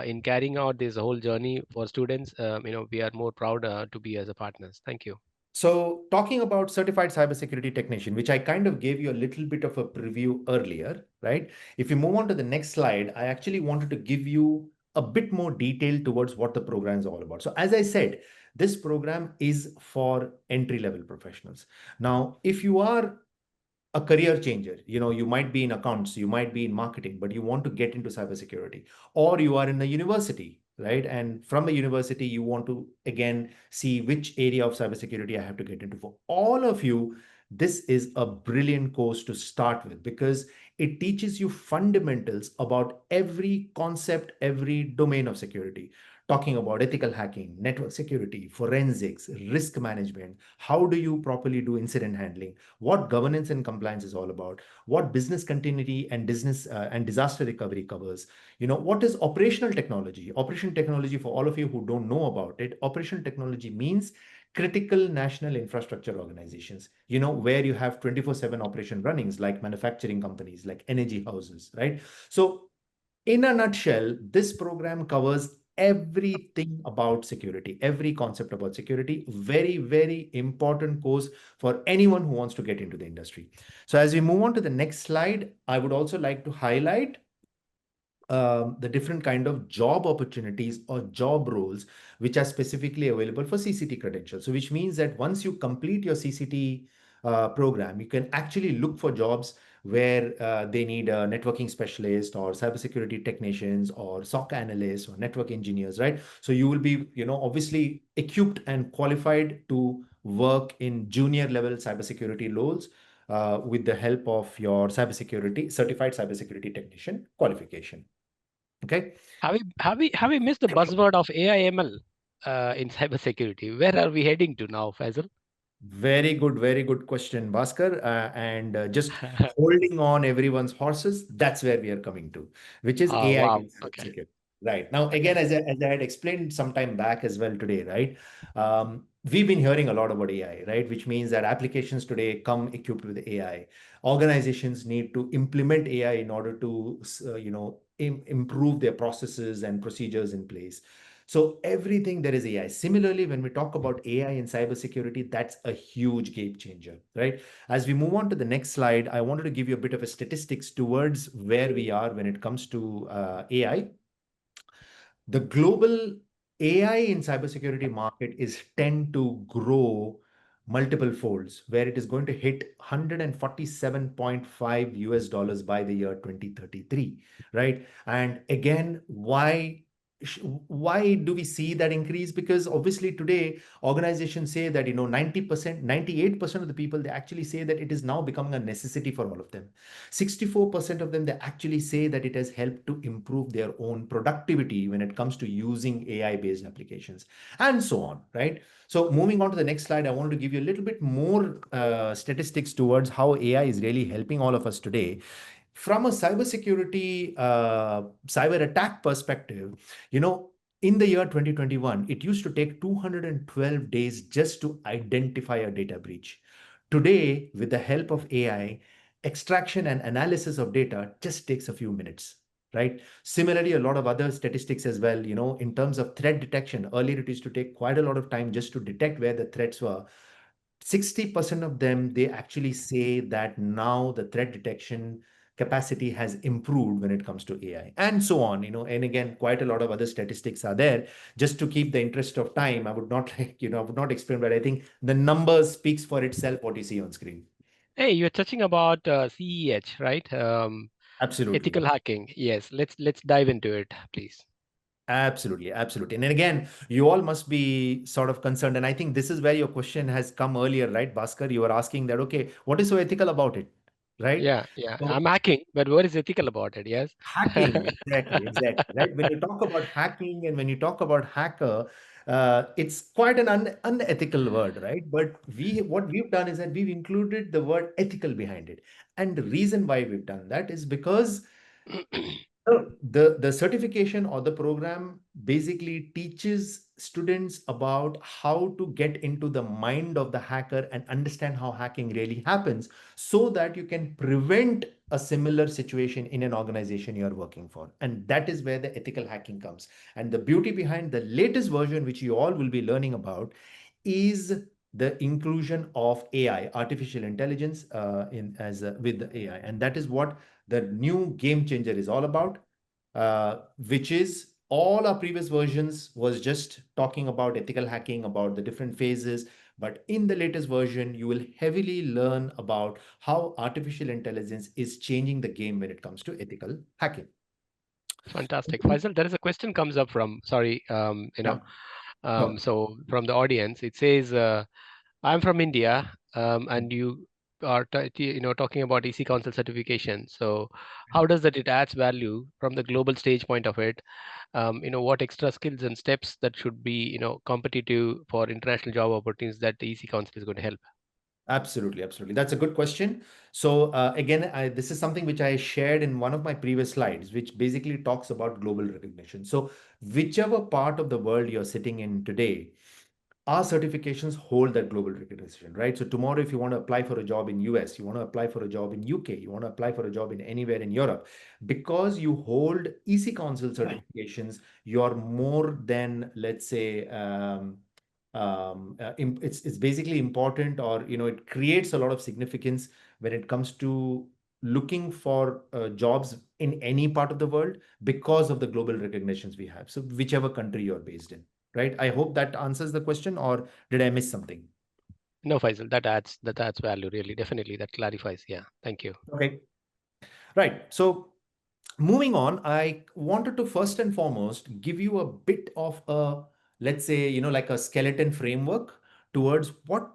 Speaker 1: in carrying out this whole journey for students. We are more proud to be as a partners. Thank you.
Speaker 3: So talking about certified cybersecurity technician, which I kind of gave you a little bit of a preview earlier, right? If you move on to the next slide, I actually wanted to give you a bit more detail towards what the program is all about. So as I said, this program is for entry-level professionals. Now, if you are a career changer, you might be in accounts, you might be in marketing, but you want to get into cybersecurity, or you are in a university, right? And from a university, you want to again see which area of cybersecurity I have to get into. For all of you, this is a brilliant course to start with, because it teaches you fundamentals about every concept, every domain of security, talking about ethical hacking, network security, forensics, risk management. How do you properly do incident handling? What governance and compliance is all about, what business continuity and business and disaster recovery covers, what is operational technology. Operational technology, for all of you who don't know about it, operational technology means critical national infrastructure organizations, where you have 24/7 operation runnings, like manufacturing companies, like energy houses, right? So in a nutshell, this program covers everything about security, every concept about security. Very, very important course for anyone who wants to get into the industry. So as we move on to the next slide, I would also like to highlight the different kind of job opportunities or job roles which are specifically available for CCT credentials. So which means that once you complete your CCT program, you can actually look for jobs where they need a networking specialist or cybersecurity technicians or SOC analysts or network engineers, right? So you will be, obviously equipped and qualified to work in junior level cybersecurity roles with the help of your certified cybersecurity technician qualification. Okay.
Speaker 1: Have we missed the buzzword of AI/ML in cybersecurity? Where are we heading to now, Faisal?
Speaker 3: Very good question, Bhaskar. And just holding on everyone's horses, that's where we are coming to, which is
Speaker 1: Oh,
Speaker 3: AI
Speaker 1: wow.
Speaker 3: in
Speaker 1: Okay.
Speaker 3: cybersecurity. Right. Now, again,
Speaker 1: Okay.
Speaker 3: as I had explained some time back as well today, right? We've been hearing a lot about AI, right? Which means that applications today come equipped with AI. Organizations need to implement AI in order to, improve their processes and procedures in place. So everything there is AI. Similarly, when we talk about AI in cybersecurity, that's a huge game changer, right? As we move on to the next slide, I wanted to give you a bit of a statistics towards where we are when it comes to AI. The global AI in cybersecurity market is tend to grow multiple folds, where it is going to hit 147.5 US dollars by the year 2033, right? And again, why do we see that increase? Because obviously today organizations say that 90%, 98% of the people, they actually say that it is now becoming a necessity for all of them. 64% of them, they actually say that it has helped to improve their own productivity when it comes to using AI based applications, and so on, right? So moving on to the next slide, I wanted to give you a little bit more statistics towards how AI is really helping all of us today. From a cybersecurity, cyber attack perspective, in the year 2021, it used to take 212 days just to identify a data breach. Today, with the help of AI, extraction and analysis of data just takes a few minutes, right? Similarly, a lot of other statistics as well, in terms of threat detection. Earlier, it used to take quite a lot of time just to detect where the threats were. 60% of them, they actually say that now the threat detection capacity has improved when it comes to AI, and so on. And again, quite a lot of other statistics are there. Just to keep the interest of time, I would not I would not explain, but I think the numbers speaks for itself what you see on screen.
Speaker 1: Hey, you're touching about CEH, right?
Speaker 3: Absolutely.
Speaker 1: Ethical hacking. Yes, let's dive into it, please.
Speaker 3: Absolutely, absolutely. And then again, you all must be sort of concerned. And I think this is where your question has come earlier, right, Bhaskar? You were asking that, okay, what is so ethical about it, right?
Speaker 1: Yeah, yeah.
Speaker 3: So
Speaker 1: I'm hacking, but what is ethical about it? Yes.
Speaker 3: hacking, exactly, exactly, right? When you talk about hacking and when you talk about hacker, it's quite an unethical word, right? But what we've done is that we've included the word ethical behind it. And the reason why we've done that is because the certification or the program basically teaches students about how to get into the mind of the hacker and understand how hacking really happens so that you can prevent a similar situation in an organization you're working for. And that is where the ethical hacking comes. And the beauty behind the latest version, which you all will be learning about, is the inclusion of AI, artificial intelligence, in as with the AI, and that is what the new game changer is all about, which is all our previous versions was just talking about ethical hacking, about the different phases. But in the latest version, you will heavily learn about how artificial intelligence is changing the game when it comes to ethical hacking.
Speaker 1: Fantastic. Faisal, there is a question comes up from, sorry,
Speaker 3: Yeah, sure.
Speaker 1: so from the audience, it says, I'm from India, and you are talking about EC Council certification. So how does that it adds value from the global stage point of it? What extra skills and steps that should be competitive for international job opportunities that the EC Council is going to help?
Speaker 3: Absolutely, absolutely. That's a good question. So again, this is something which I shared in one of my previous slides, which basically talks about global recognition. So whichever part of the world you're sitting in today, our certifications hold that global recognition, right? So tomorrow, if you want to apply for a job in US, you want to apply for a job in UK, you want to apply for a job in anywhere in Europe, because you hold EC Council certifications, you're more than, let's say, it's basically important, or it creates a lot of significance when it comes to looking for jobs in any part of the world because of the global recognitions we have. So whichever country you're based in. Right? I hope that answers the question, or did I miss something?
Speaker 1: No, Faisal, that adds value, really. Definitely, that clarifies. Yeah, thank you.
Speaker 3: Okay. Right. So moving on, I wanted to first and foremost give you a bit of a, let's say, like a skeleton framework towards what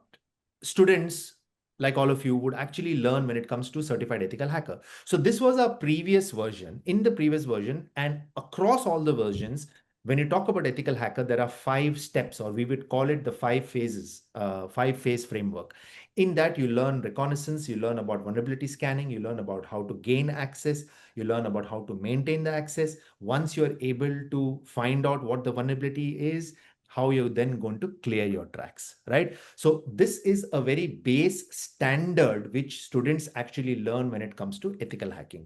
Speaker 3: students like all of you would actually learn when it comes to certified ethical hacker. So this was our previous version. In the previous version and across all the versions, when you talk about ethical hacker, there are 5 steps, or we would call it the 5 phases, 5 phase framework. In that, you learn reconnaissance, you learn about vulnerability scanning, you learn about how to gain access, you learn about how to maintain the access. Once you're able to find out what the vulnerability is, how you're then going to clear your tracks, right? So this is a very base standard which students actually learn when it comes to ethical hacking.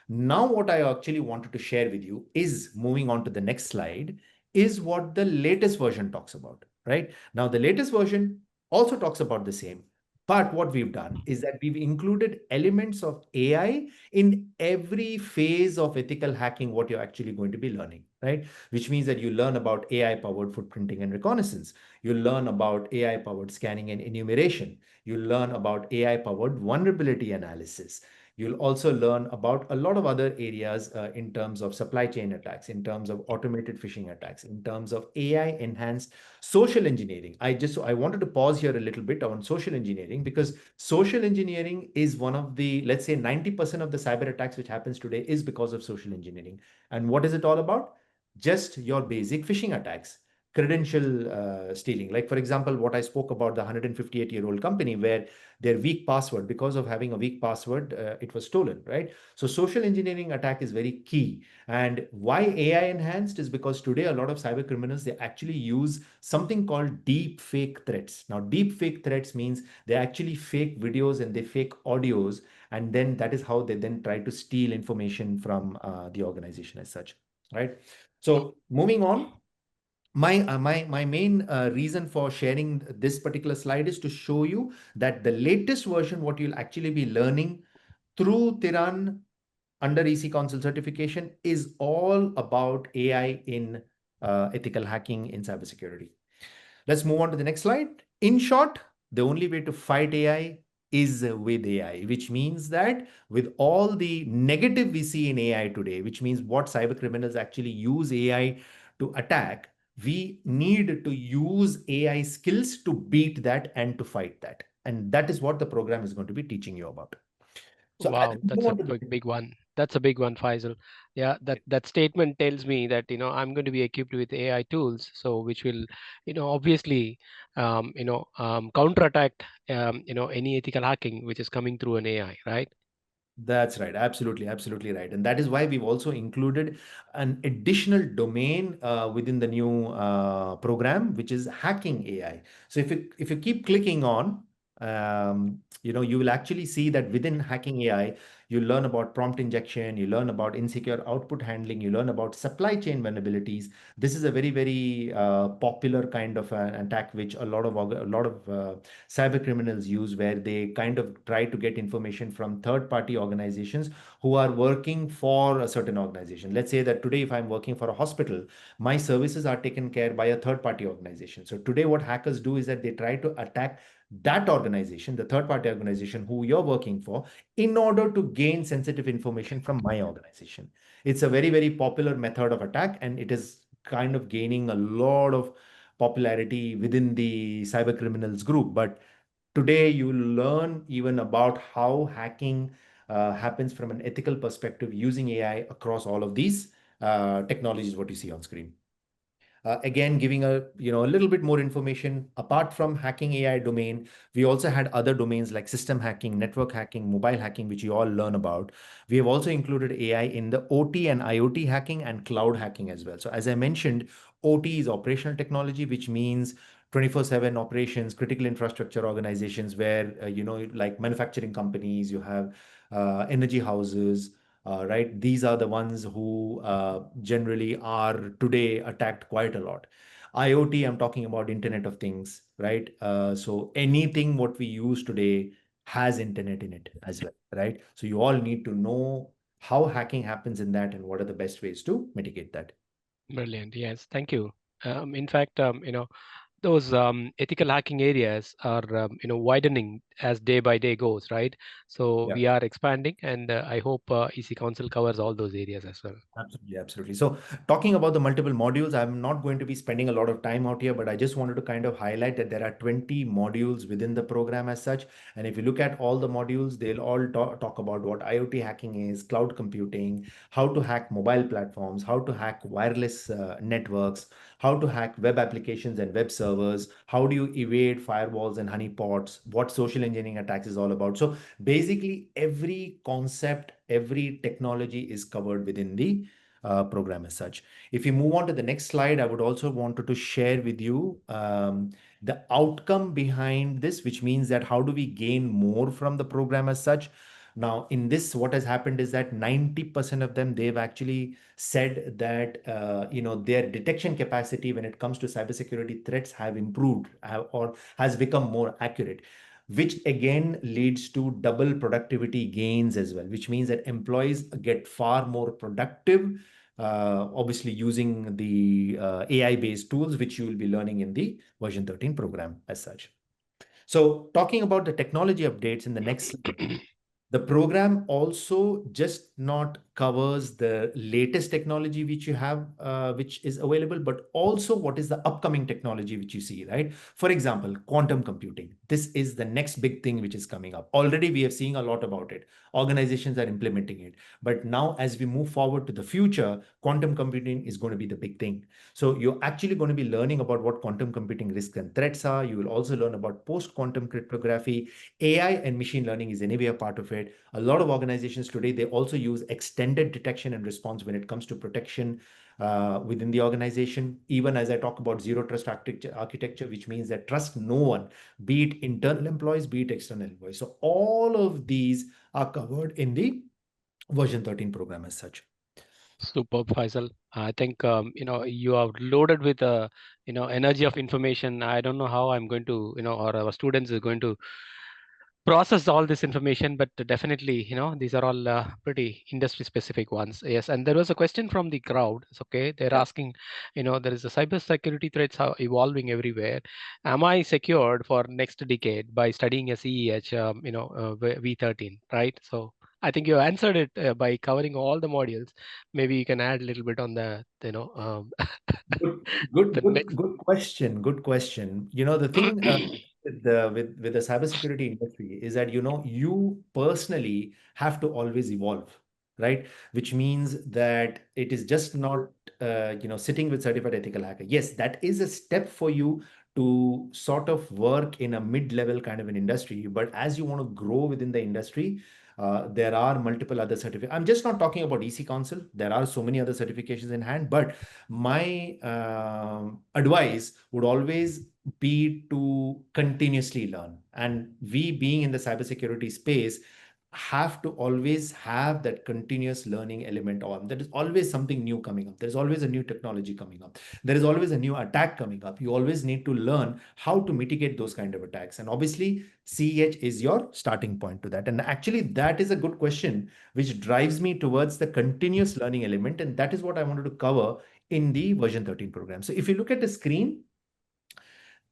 Speaker 3: Now, what I actually wanted to share with you is, moving on to the next slide, is what the latest version talks about, right? Now, the latest version also talks about the same. But what we've done is that we've included elements of AI in every phase of ethical hacking, what you're actually going to be learning, right? Which means that you learn about AI powered footprinting and reconnaissance. You learn about AI powered scanning and enumeration. You learn about AI powered vulnerability analysis. You'll also learn about a lot of other areas in terms of supply chain attacks, in terms of automated phishing attacks, in terms of AI enhanced social engineering. I wanted to pause here a little bit on social engineering, because social engineering is one of the, let's say, 90% of the cyber attacks which happens today is because of social engineering. And what is it all about? Just your basic phishing attacks, credential stealing. Like, for example, what I spoke about, the 158-year-old company where their weak password, because of having a weak password, it was stolen, right? So social engineering attack is very key. And why AI enhanced is because today a lot of cyber criminals, they actually use something called deep fake threats. Now, deep fake threats means they actually fake videos and they fake audios, and then that is how they then try to steal information from the organization as such, right? So moving on, my main reason for sharing this particular slide is to show you that the latest version, what you'll actually be learning through Thiran under EC Council certification is all about AI in ethical hacking in cybersecurity. Let's move on to the next slide. In short, the only way to fight AI is with AI, which means that with all the negative we see in AI today, which means what cyber criminals actually use AI to attack, we need to use AI skills to beat that and to fight that. And that is what the program is going to be teaching you about. So as
Speaker 1: Wow,
Speaker 3: we
Speaker 1: that's
Speaker 3: move
Speaker 1: a
Speaker 3: on to the
Speaker 1: big one. That's a big one, Faisal. Yeah, that statement tells me that, I'm going to be equipped with AI tools, so which will, obviously, counterattack, any ethical hacking which is coming through an AI, right?
Speaker 3: That's right. Absolutely. Absolutely right. And that is why we've also included an additional domain within the new program, which is hacking AI. So if you keep clicking on, you will actually see that within hacking AI, you learn about prompt injection, you learn about insecure output handling, you learn about supply chain vulnerabilities. This is a very, very popular kind of an attack, which a lot of cyber criminals use, where they kind of try to get information from third party organizations who are working for a certain organization. Let's say that today, if I'm working for a hospital, my services are taken care by a third party organization. So today what hackers do is that they try to attack that organization, the third party organization who you're working for, in order to gain sensitive information from my organization. It's a very, very popular method of attack, and it is kind of gaining a lot of popularity within the cyber criminals group. But today, you learn even about how hacking happens from an ethical perspective using AI across all of these technologies, what you see on screen. Again, giving a little bit more information. Apart from hacking AI domain, we also had other domains like system hacking, network hacking, mobile hacking, which you all learn about. We have also included AI in the OT and IoT hacking and cloud hacking as well. So as I mentioned, OT is operational technology, which means 24/7 operations, critical infrastructure organizations, where like manufacturing companies, you have energy houses, right? These are the ones who generally are today attacked quite a lot. IoT, I'm talking about Internet of Things, right? So anything what we use today has internet in it as well, right? So you all need to know how hacking happens in that and what are the best ways to mitigate that.
Speaker 1: Brilliant. Yes, thank you. In fact, those ethical hacking areas are widening as day by day goes, right? So
Speaker 3: Yeah.
Speaker 1: we are expanding, and I hope EC Council covers all those areas as well.
Speaker 3: Absolutely, absolutely. So, talking about the multiple modules, I'm not going to be spending a lot of time out here, but I just wanted to kind of highlight that there are 20 modules within the program as such. And if you look at all the modules, they'll all talk about what IoT hacking is, cloud computing, how to hack mobile platforms, how to hack wireless networks, how to hack web applications and web servers, how do you evade firewalls and honeypots, what social engineering attacks is all about. So, basically, every concept, every technology is covered within the program as such. If you move on to the next slide, I would also wanted to share with you the outcome behind this, which means that how do we gain more from the program as such. Now, in this, what has happened is that 90% of them, they've actually said that their detection capacity when it comes to cybersecurity threats have improved or has become more accurate, which again leads to double productivity gains as well, which means that employees get far more productive, obviously using the AI-based tools, which you will be learning in the version 13 program as such. So talking about the technology updates in the next slide, the program also just not covers the latest technology which you have, which is available, but also what is the upcoming technology which you see, right? For example, quantum computing. This is the next big thing which is coming up. Already we are seeing a lot about it. Organizations are implementing it. But now as we move forward to the future, quantum computing is going to be the big thing. So you're actually going to be learning about what quantum computing risks and threats are. You will also learn about post-quantum cryptography. AI and machine learning is anyway a part of it. A lot of organizations today, they also use extended detection and response when it comes to protection within the organization. Even as I talk about zero trust architecture, which means that trust no one, be it internal employees, be it external employees. So all of these are covered in the version 13 program as such.
Speaker 1: Superb, Faisal. I think you are loaded with energy of information. I don't know how I'm going to or our students are going to process all this information, but definitely, these are all pretty industry specific ones. Yes, and there was a question from the crowd. It's okay. They're
Speaker 3: Yeah.
Speaker 1: asking, there is a cybersecurity threats are evolving everywhere. Am I secured for next decade by studying a CEH, V13, right? So I think you answered it by covering all the modules. Maybe you can add a little bit on
Speaker 3: Good, good,
Speaker 1: the
Speaker 3: good,
Speaker 1: next.
Speaker 3: good question. Good question. The thing with the cybersecurity industry is that you personally have to always evolve, right? Which means that it is just not sitting with certified ethical hacker. Yes, that is a step for you to sort of work in a mid-level kind of an industry. But as you want to grow within the industry, there are multiple other certificates. I'm just not talking about EC Council. There are so many other certifications in hand, but my advice would always be to continuously learn. And we, being in the cybersecurity space, have to always have that continuous learning element on. There is always something new coming up. There's always a new technology coming up. There is always a new attack coming up. You always need to learn how to mitigate those kind of attacks. And obviously, CEH is your starting point to that. And actually, that is a good question, which drives me towards the continuous learning element. And that is what I wanted to cover in the version 13 program. So if you look at the screen,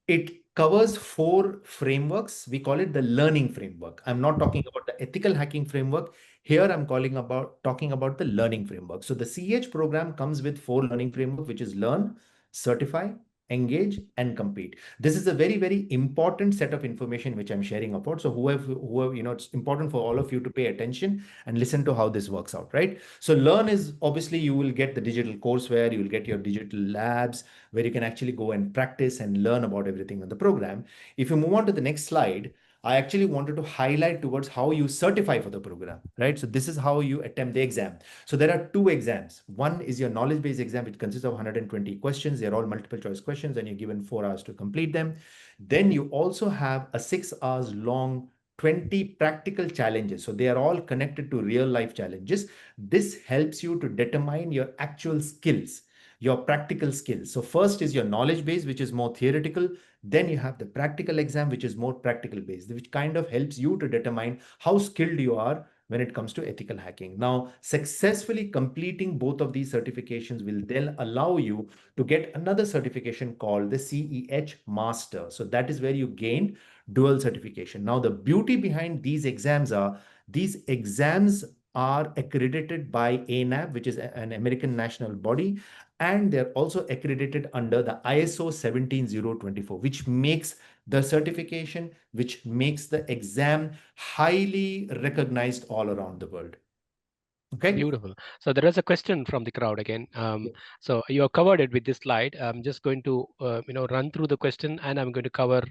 Speaker 3: it covers 4 frameworks. We call it the learning framework. I'm not talking about the ethical hacking framework. Here I'm talking about the learning framework. So the CH program comes with 4 learning framework, which is learn, certify, engage, and compete. This is a very, very important set of information which I'm sharing about. So whoever, it's important for all of you to pay attention and listen to how this works out, right? So learn is obviously you will get the digital courseware, you will get your digital labs, where you can actually go and practice and learn about everything on the program. If you move on to the next slide, I actually wanted to highlight towards how you certify for the program, right? So this is how you attempt the exam. So there are 2 exams. One is your knowledge-based exam, which consists of 120 questions. They're all multiple choice questions, and you're given 4 hours to complete them. Then you also have a 6 hours long 20 practical challenges. So they are all connected to real life challenges. This helps you to determine your actual skills, your practical skills. So first is your knowledge base, which is more theoretical. Then you have the practical exam, which is more practical based, which kind of helps you to determine how skilled you are when it comes to ethical hacking. Now, successfully completing both of these certifications will then allow you to get another certification called the CEH Master. So that is where you gain dual certification. Now, the beauty behind these exams are accredited by ANAB, which is an American national body, and they're also accredited under the ISO 17024, which makes the certification, which makes the exam highly recognized all around the world. Okay.
Speaker 1: Beautiful. So there is a question from the crowd again.
Speaker 3: Yeah.
Speaker 1: So you have covered it with this slide. I'm just going to, run through the question, and I'm going to cover,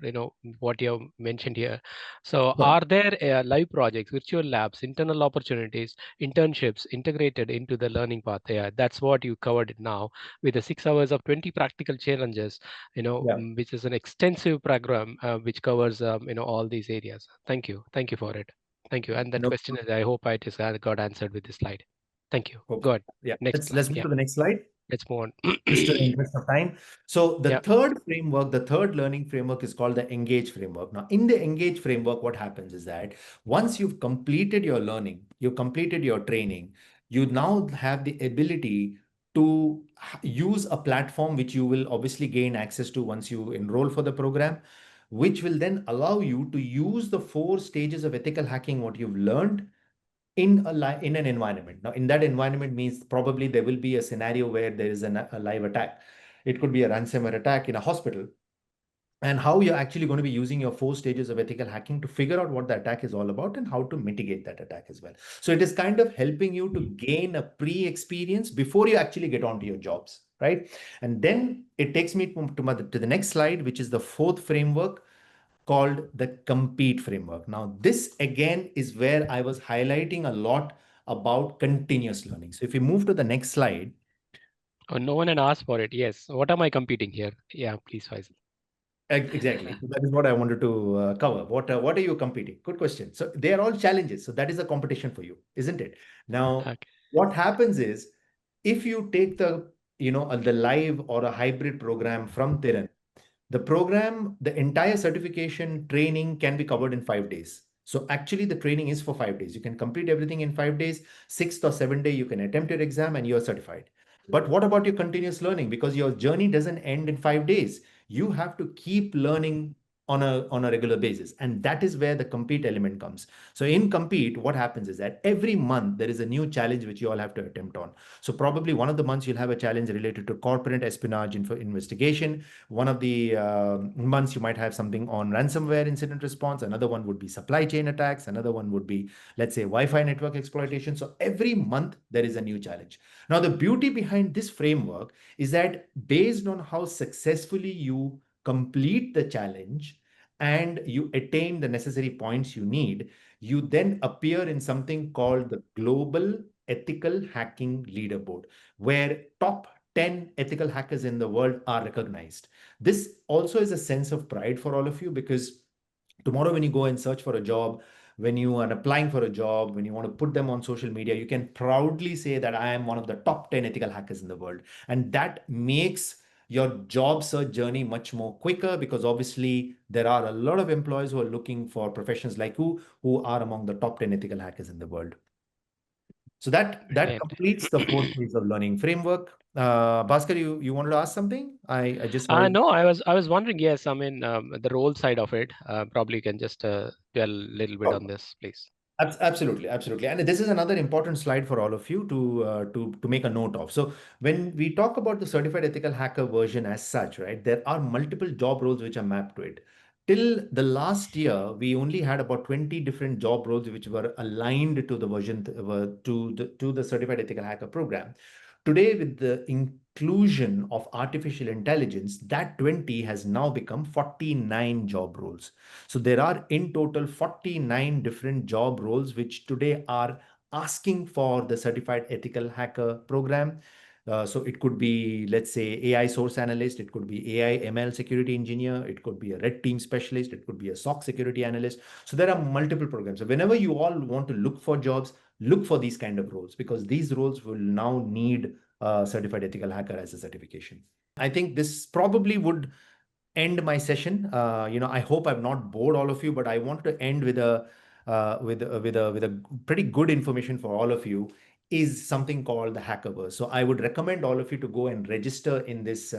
Speaker 1: what you have mentioned here. So
Speaker 3: Sure.
Speaker 1: are there live projects, virtual labs, internal opportunities, internships integrated into the learning path? Yeah, that's what you covered it now with the 6 hours of 20 practical challenges,
Speaker 3: Yeah.
Speaker 1: which is an extensive program which covers, all these areas. Thank you. Thank you for it. Thank you. And that
Speaker 3: No.
Speaker 1: question is, I hope I just got answered with this slide. Thank you.
Speaker 3: Hopefully.
Speaker 1: Good.
Speaker 3: Yeah.
Speaker 1: Next
Speaker 3: Let's
Speaker 1: slide.
Speaker 3: let's move
Speaker 1: Yeah,
Speaker 3: to the next slide.
Speaker 1: let's move on.
Speaker 3: Just to the interest of time. So
Speaker 1: Yeah.
Speaker 3: the third learning framework is called the Engage framework. Now, in the Engage framework, what happens is that once you've completed your learning, you've completed your training, you now have the ability to use a platform which you will obviously gain access to once you enroll for the program, which will then allow you to use the 4 stages of ethical hacking, what you've learned in an environment. Now, in that environment means probably there will be a scenario where there is a live attack. It could be a ransomware attack in a hospital, and how you're actually going to be using your 4 stages of ethical hacking to figure out what the attack is all about and how to mitigate that attack as well. So it is kind of helping you to gain a pre-experience before you actually get onto your jobs, right? And then it takes me to the next slide, which is the 4th framework, called the compete framework. Now, this again is where I was highlighting a lot about continuous learning. So if we move to the next slide.
Speaker 1: Oh, no one had asked for it. Yes. What am I competing here? Yeah, please, Faisal.
Speaker 3: Exactly. So that is what I wanted to cover. What are you competing? Good question. So they are all challenges. So that is a competition for you, isn't it? Now,
Speaker 1: Okay.
Speaker 3: what happens is if you take the live or a hybrid program from Thiran, the entire certification training can be covered in 5 days. So actually the training is for 5 days. You can complete everything in 5 days. Sixth or seventh day, you can attempt your exam and you're certified. But what about your continuous learning? Because your journey doesn't end in 5 days. You have to keep learning on a regular basis. And that is where the compete element comes. So in compete, what happens is that every month there is a new challenge which you all have to attempt on. So probably one of the months you'll have a challenge related to corporate espionage investigation. One of the months you might have something on ransomware incident response. Another one would be supply chain attacks. Another one would be, let's say, Wi-Fi network exploitation. So every month there is a new challenge. Now, the beauty behind this framework is that based on how successfully you complete the challenge and you attain the necessary points you need, you then appear in something called the Global Ethical Hacking Leaderboard, where top 10 ethical hackers in the world are recognized. This also is a sense of pride for all of you, because tomorrow when you go and search for a job, when you are applying for a job, when you want to put them on social media, you can proudly say that I am one of the top 10 ethical hackers in the world. And that makes your job search journey much more quicker, because obviously there are a lot of employers who are looking for professionals like you who are among the top 10 ethical hackers in the world. So that
Speaker 1: Brilliant.
Speaker 3: completes the 4 phase of learning framework. Bhaskar, you wanted to ask something? I just saw you.
Speaker 1: No, I was wondering. Yes, I mean the role side of it. Probably you can just dwell a little bit on this, please.
Speaker 3: Absolutely, absolutely, and this is another important slide for all of you to make a note of. So when we talk about the certified ethical hacker version as such, right, there are multiple job roles which are mapped to it. Till the last year, we only had about 20 different job roles which were aligned to the version to the certified ethical hacker program. Today, with the inclusion of artificial intelligence, that 20 has now become 49 job roles. So there are in total 49 different job roles which today are asking for the certified ethical hacker program. So it could be, let's say, AI source analyst, it could be AI ML security engineer, it could be a red team specialist, it could be a SOC security analyst. So there are multiple programs. So whenever you all want to look for jobs, look for these kind of roles, because these roles will now need a certified ethical hacker as a certification. I think this probably would end my session. I hope I've not bored all of you, but I want to end with a pretty good information for all of you. Is something called the Hackerverse. So I would recommend all of you to go and register in this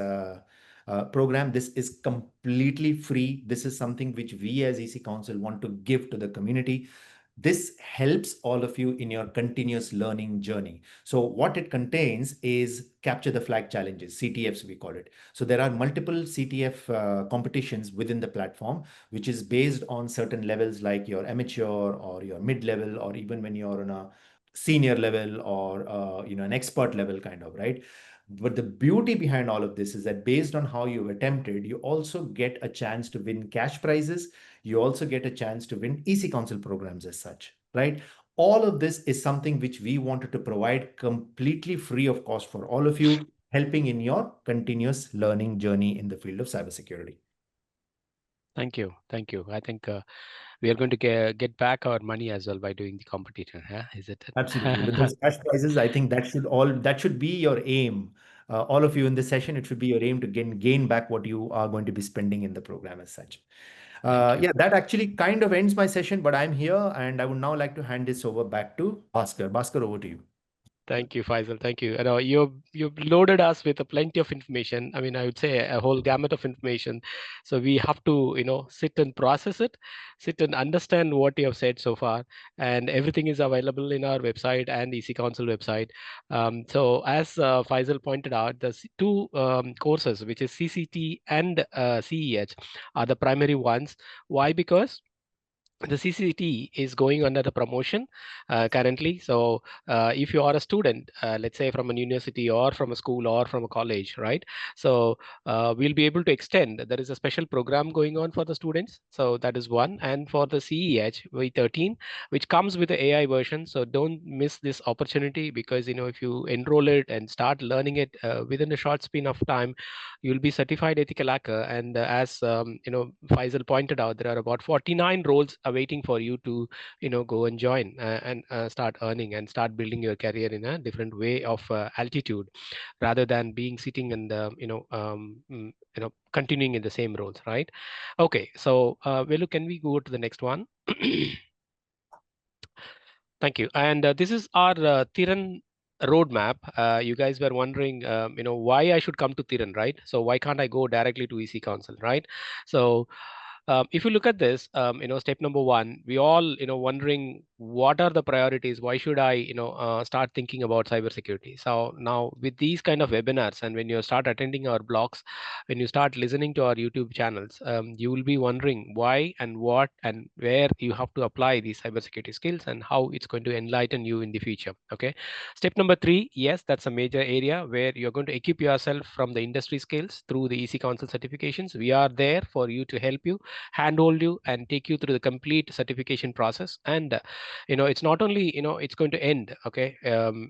Speaker 3: program. This is completely free. This is something which we as EC Council want to give to the community. This helps all of you in your continuous learning journey. So what it contains is capture the flag challenges, CTFs we call it. So there are multiple CTF competitions within the platform, which is based on certain levels like your amateur or your mid-level, or even when you're on a senior level or an expert level kind of, right? But the beauty behind all of this is that based on how you've attempted, you also get a chance to win cash prizes. You also get a chance to win EC Council programs as such, right? All of this is something which we wanted to provide completely free of cost for all of you, helping in your continuous learning journey in the field of cybersecurity.
Speaker 1: Thank you, thank you. I think we are going to get back our money as well by doing the competition. Huh? Is it?
Speaker 3: Absolutely. With those cash prizes, I think that should be your aim. All of you in this session, it should be your aim to gain back what you are going to be spending in the program as such.
Speaker 1: Thank you.
Speaker 3: Yeah, that actually kind of ends my session, but I'm here and I would now like to hand this over back to Bhaskar. Bhaskar, over to you.
Speaker 1: Thank you, Faisal. Thank you. You've loaded us with a plenty of information. I mean, I would say a whole gamut of information. So we have to, sit and process it, sit and understand what you have said so far, and everything is available in our website and EC Council website. So as Faisal pointed out, the two courses, which is CCT and CEH, are the primary ones. Why? Because the CCT is going under the promotion currently. So if you are a student, let's say from a university or from a school or from a college, right? So we'll be able to extend. There is a special program going on for the students. So that is one. And for the CEH V13, which comes with the AI version. So don't miss this opportunity, because if you enroll it and start learning it within a short span of time, you'll be certified ethical hacker. And as Faisal pointed out, there are about 49 roles awaiting for you to go and join and start earning and start building your career in a different way of altitude, rather than being sitting in the continuing in the same roles, right? Okay, so Velu, can we go to the next one? Thank you. And this is our Thiran roadmap. You guys were wondering, why I should come to Thiran, right? So why can't I go directly to EC Council, right? So if you look at this, step number one, we all, wondering what are the priorities? Why should I, start thinking about cybersecurity? So now with these kind of webinars, and when you start attending our blogs, when you start listening to our YouTube channels, you will be wondering why and what and where you have to apply these cybersecurity skills and how it's going to enlighten you in the future. Okay. Step number three, yes, that's a major area where you're going to equip yourself from the industry skills through the EC Council certifications. We are there for you to help you, handhold you, and take you through the complete certification process. And it's not only it's going to end. Okay.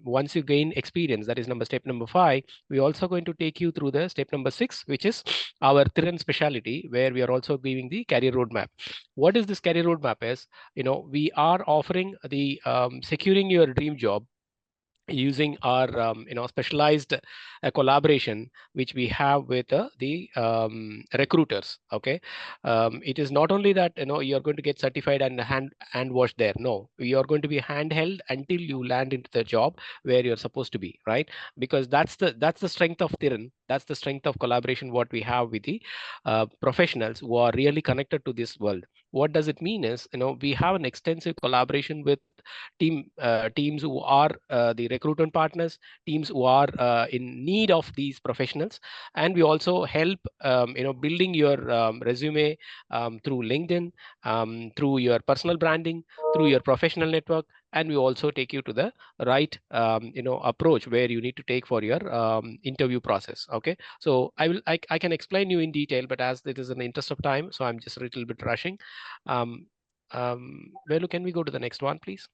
Speaker 1: Once you gain experience, that is step number five, we're also going to take you through the step number six, which is our Thiran specialty, where we are also giving the career roadmap. What is this career roadmap is, we are offering the securing your dream job using our specialized collaboration which we have with the recruiters. Okay. It is not only that you're going to get certified and hand washed there. No, you are going to be handheld until you land into the job where you're supposed to be, right? Because that's the strength of Thiran. That's the strength of collaboration what we have with the professionals who are really connected to this world. What does it mean is, we have an extensive collaboration with teams who are the recruitment partners, teams who are in need of these professionals. And we also help building your resume through LinkedIn, through your personal branding, through your professional network. And we also take you to the right approach where you need to take for your interview process. Okay. So I can explain you in detail, but as it is in the interest of time, so I'm just a little bit rushing. Velu, can we go to the next one, please?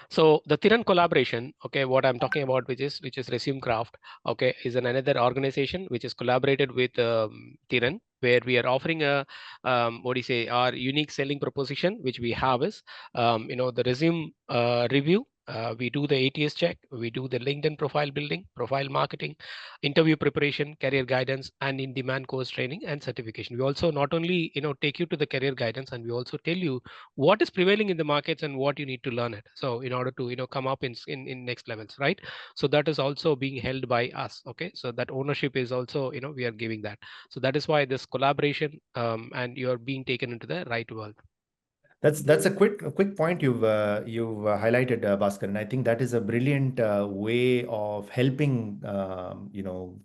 Speaker 1: So the Thiran collaboration, okay, what I'm talking about, which is Resume Craft, okay, is another organization which is collaborated with Thiran, where we are offering a what do you say, our unique selling proposition, which we have is the resume review. We do the ATS check, we do the LinkedIn profile building, profile marketing, interview preparation, career guidance, and in-demand course training and certification. We also not only take you to the career guidance, and we also tell you what is prevailing in the markets and what you need to learn it, so in order to come up in next levels, right? So that is also being held by us. Okay, so that ownership is also we are giving that. So that is why this collaboration, and you're being taken into the right world.
Speaker 3: That's a quick point you've highlighted, Bhaskar, and I think that is a brilliant way of helping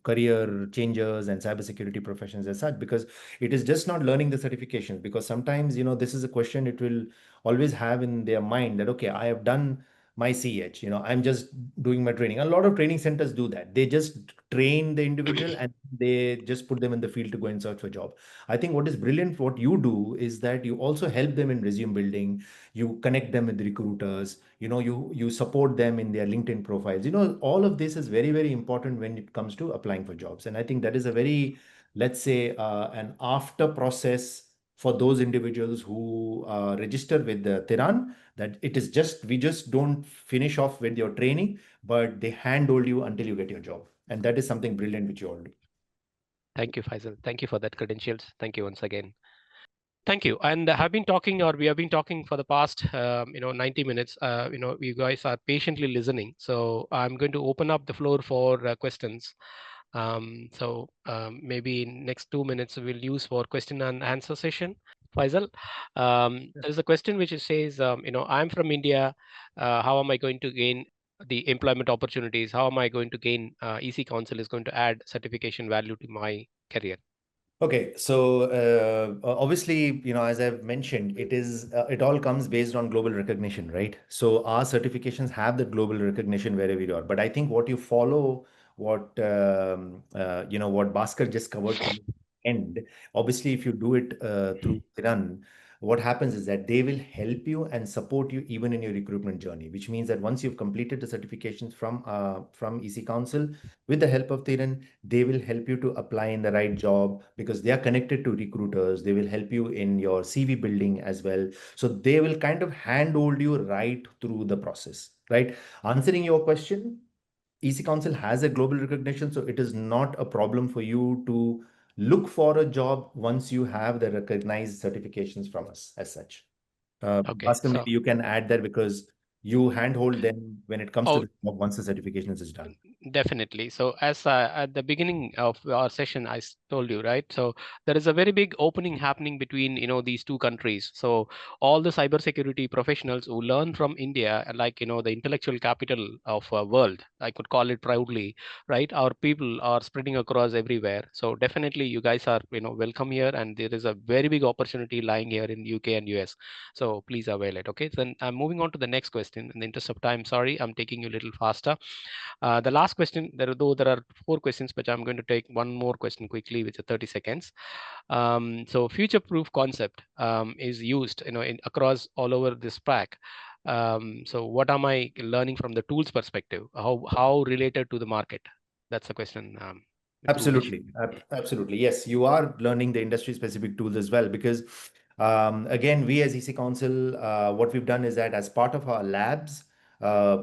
Speaker 3: career changers and cybersecurity professions as such, because it is just not learning the certifications. Because sometimes this is a question it will always have in their mind that, okay, I have done my CH, I'm just doing my training. A lot of training centers do that. They just train the individual and they just put them in the field to go and search for job. I think what is brilliant, what you do is that you also help them in resume building. You connect them with recruiters. You support them in their LinkedIn profiles. All of this is very, very important when it comes to applying for jobs. And I think that is a very, let's say, an after process for those individuals who register with the Thiran, that it is just, we just don't finish off with your training, but they handhold you until you get your job. And that is something brilliant which you all do.
Speaker 1: Thank you, Faisal. Thank you for that credentials. Thank you once again. Thank you. And we have been talking for the past, 90 minutes. You guys are patiently listening. So I'm going to open up the floor for questions. Maybe in next 2 minutes we'll use for question and answer session. Faisal, there's a question which says, I'm from India. How am I going to gain the employment opportunities? How am I going to gain EC Council is going to add certification value to my career?
Speaker 3: Okay, so obviously, as I've mentioned, it all comes based on global recognition, right? So our certifications have the global recognition wherever you are. But I think what you follow, what Bhaskar just covered to the end, obviously, if you do it through Thiran, what happens is that they will help you and support you even in your recruitment journey, which means that once you've completed the certifications from EC Council, with the help of Thiran, they will help you to apply in the right job because they are connected to recruiters. They will help you in your CV building as well. So they will kind of handhold you right through the process, right? Answering your question, EC Council has a global recognition, so it is not a problem for you to look for a job once you have the recognized certifications from us as such.
Speaker 1: Okay.
Speaker 3: Bhaskar,
Speaker 1: So
Speaker 3: maybe you can add there because you handhold them when it comes to
Speaker 1: oh,
Speaker 3: the once the certification is done.
Speaker 1: definitely. So as at the beginning of our session, told you, right? So there is a very big opening happening between, these two countries. So all the cybersecurity professionals who learn from India, like, the intellectual capital of world, I could call it proudly, right? Our people are spreading across everywhere. So definitely you guys are, welcome here, and there is a very big opportunity lying here in UK and US. So please avail it. Okay. Then I'm moving on to the next question. In the interest of time, sorry, I'm taking you a little faster. The last question, there are four questions, but I'm going to take one more question quickly, which is 30 seconds. So future-proof concept is used, across all over this pack. So what am I learning from the tools perspective? How related to the market? That's the question. Through which.
Speaker 3: Absolutely. Absolutely. Yes, you are learning the industry specific tools as well because again, we as EC Council, what we've done is that as part of our labs,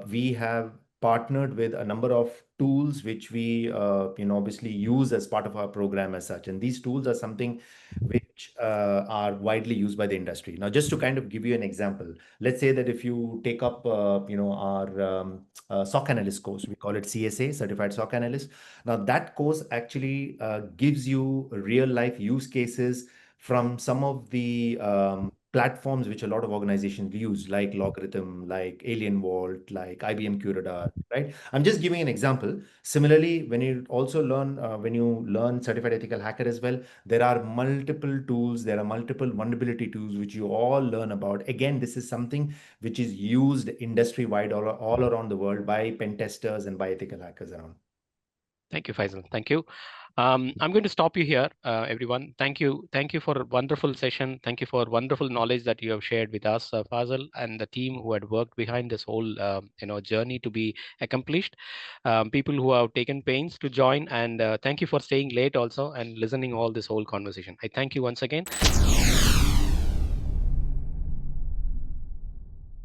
Speaker 3: we have partnered with a number of tools which we obviously use as part of our program as such. And these tools are something which are widely used by the industry. Now, just to kind of give you an example, let's say that if you take up our SOC analyst course, we call it CSA, Certified SOC Analyst. Now, that course actually gives you real life use cases from some of the platforms which a lot of organizations use, like Logarithm, like Alien Vault, like IBM QRadar, right? I'm just giving an example. Similarly, when you learn Certified Ethical Hacker as well, there are multiple tools, there are multiple vulnerability tools which you all learn about. Again, this is something which is used industry-wide all around the world by pen testers and by ethical hackers around.
Speaker 1: Thank you, Faisal. Thank you. I'm going to stop you here, everyone. Thank you. Thank you for a wonderful session. Thank you for wonderful knowledge that you have shared with us, Faisal, and the team who had worked behind this whole, journey to be accomplished. People who have taken pains to join, and thank you for staying late also and listening all this whole conversation. I thank you once again.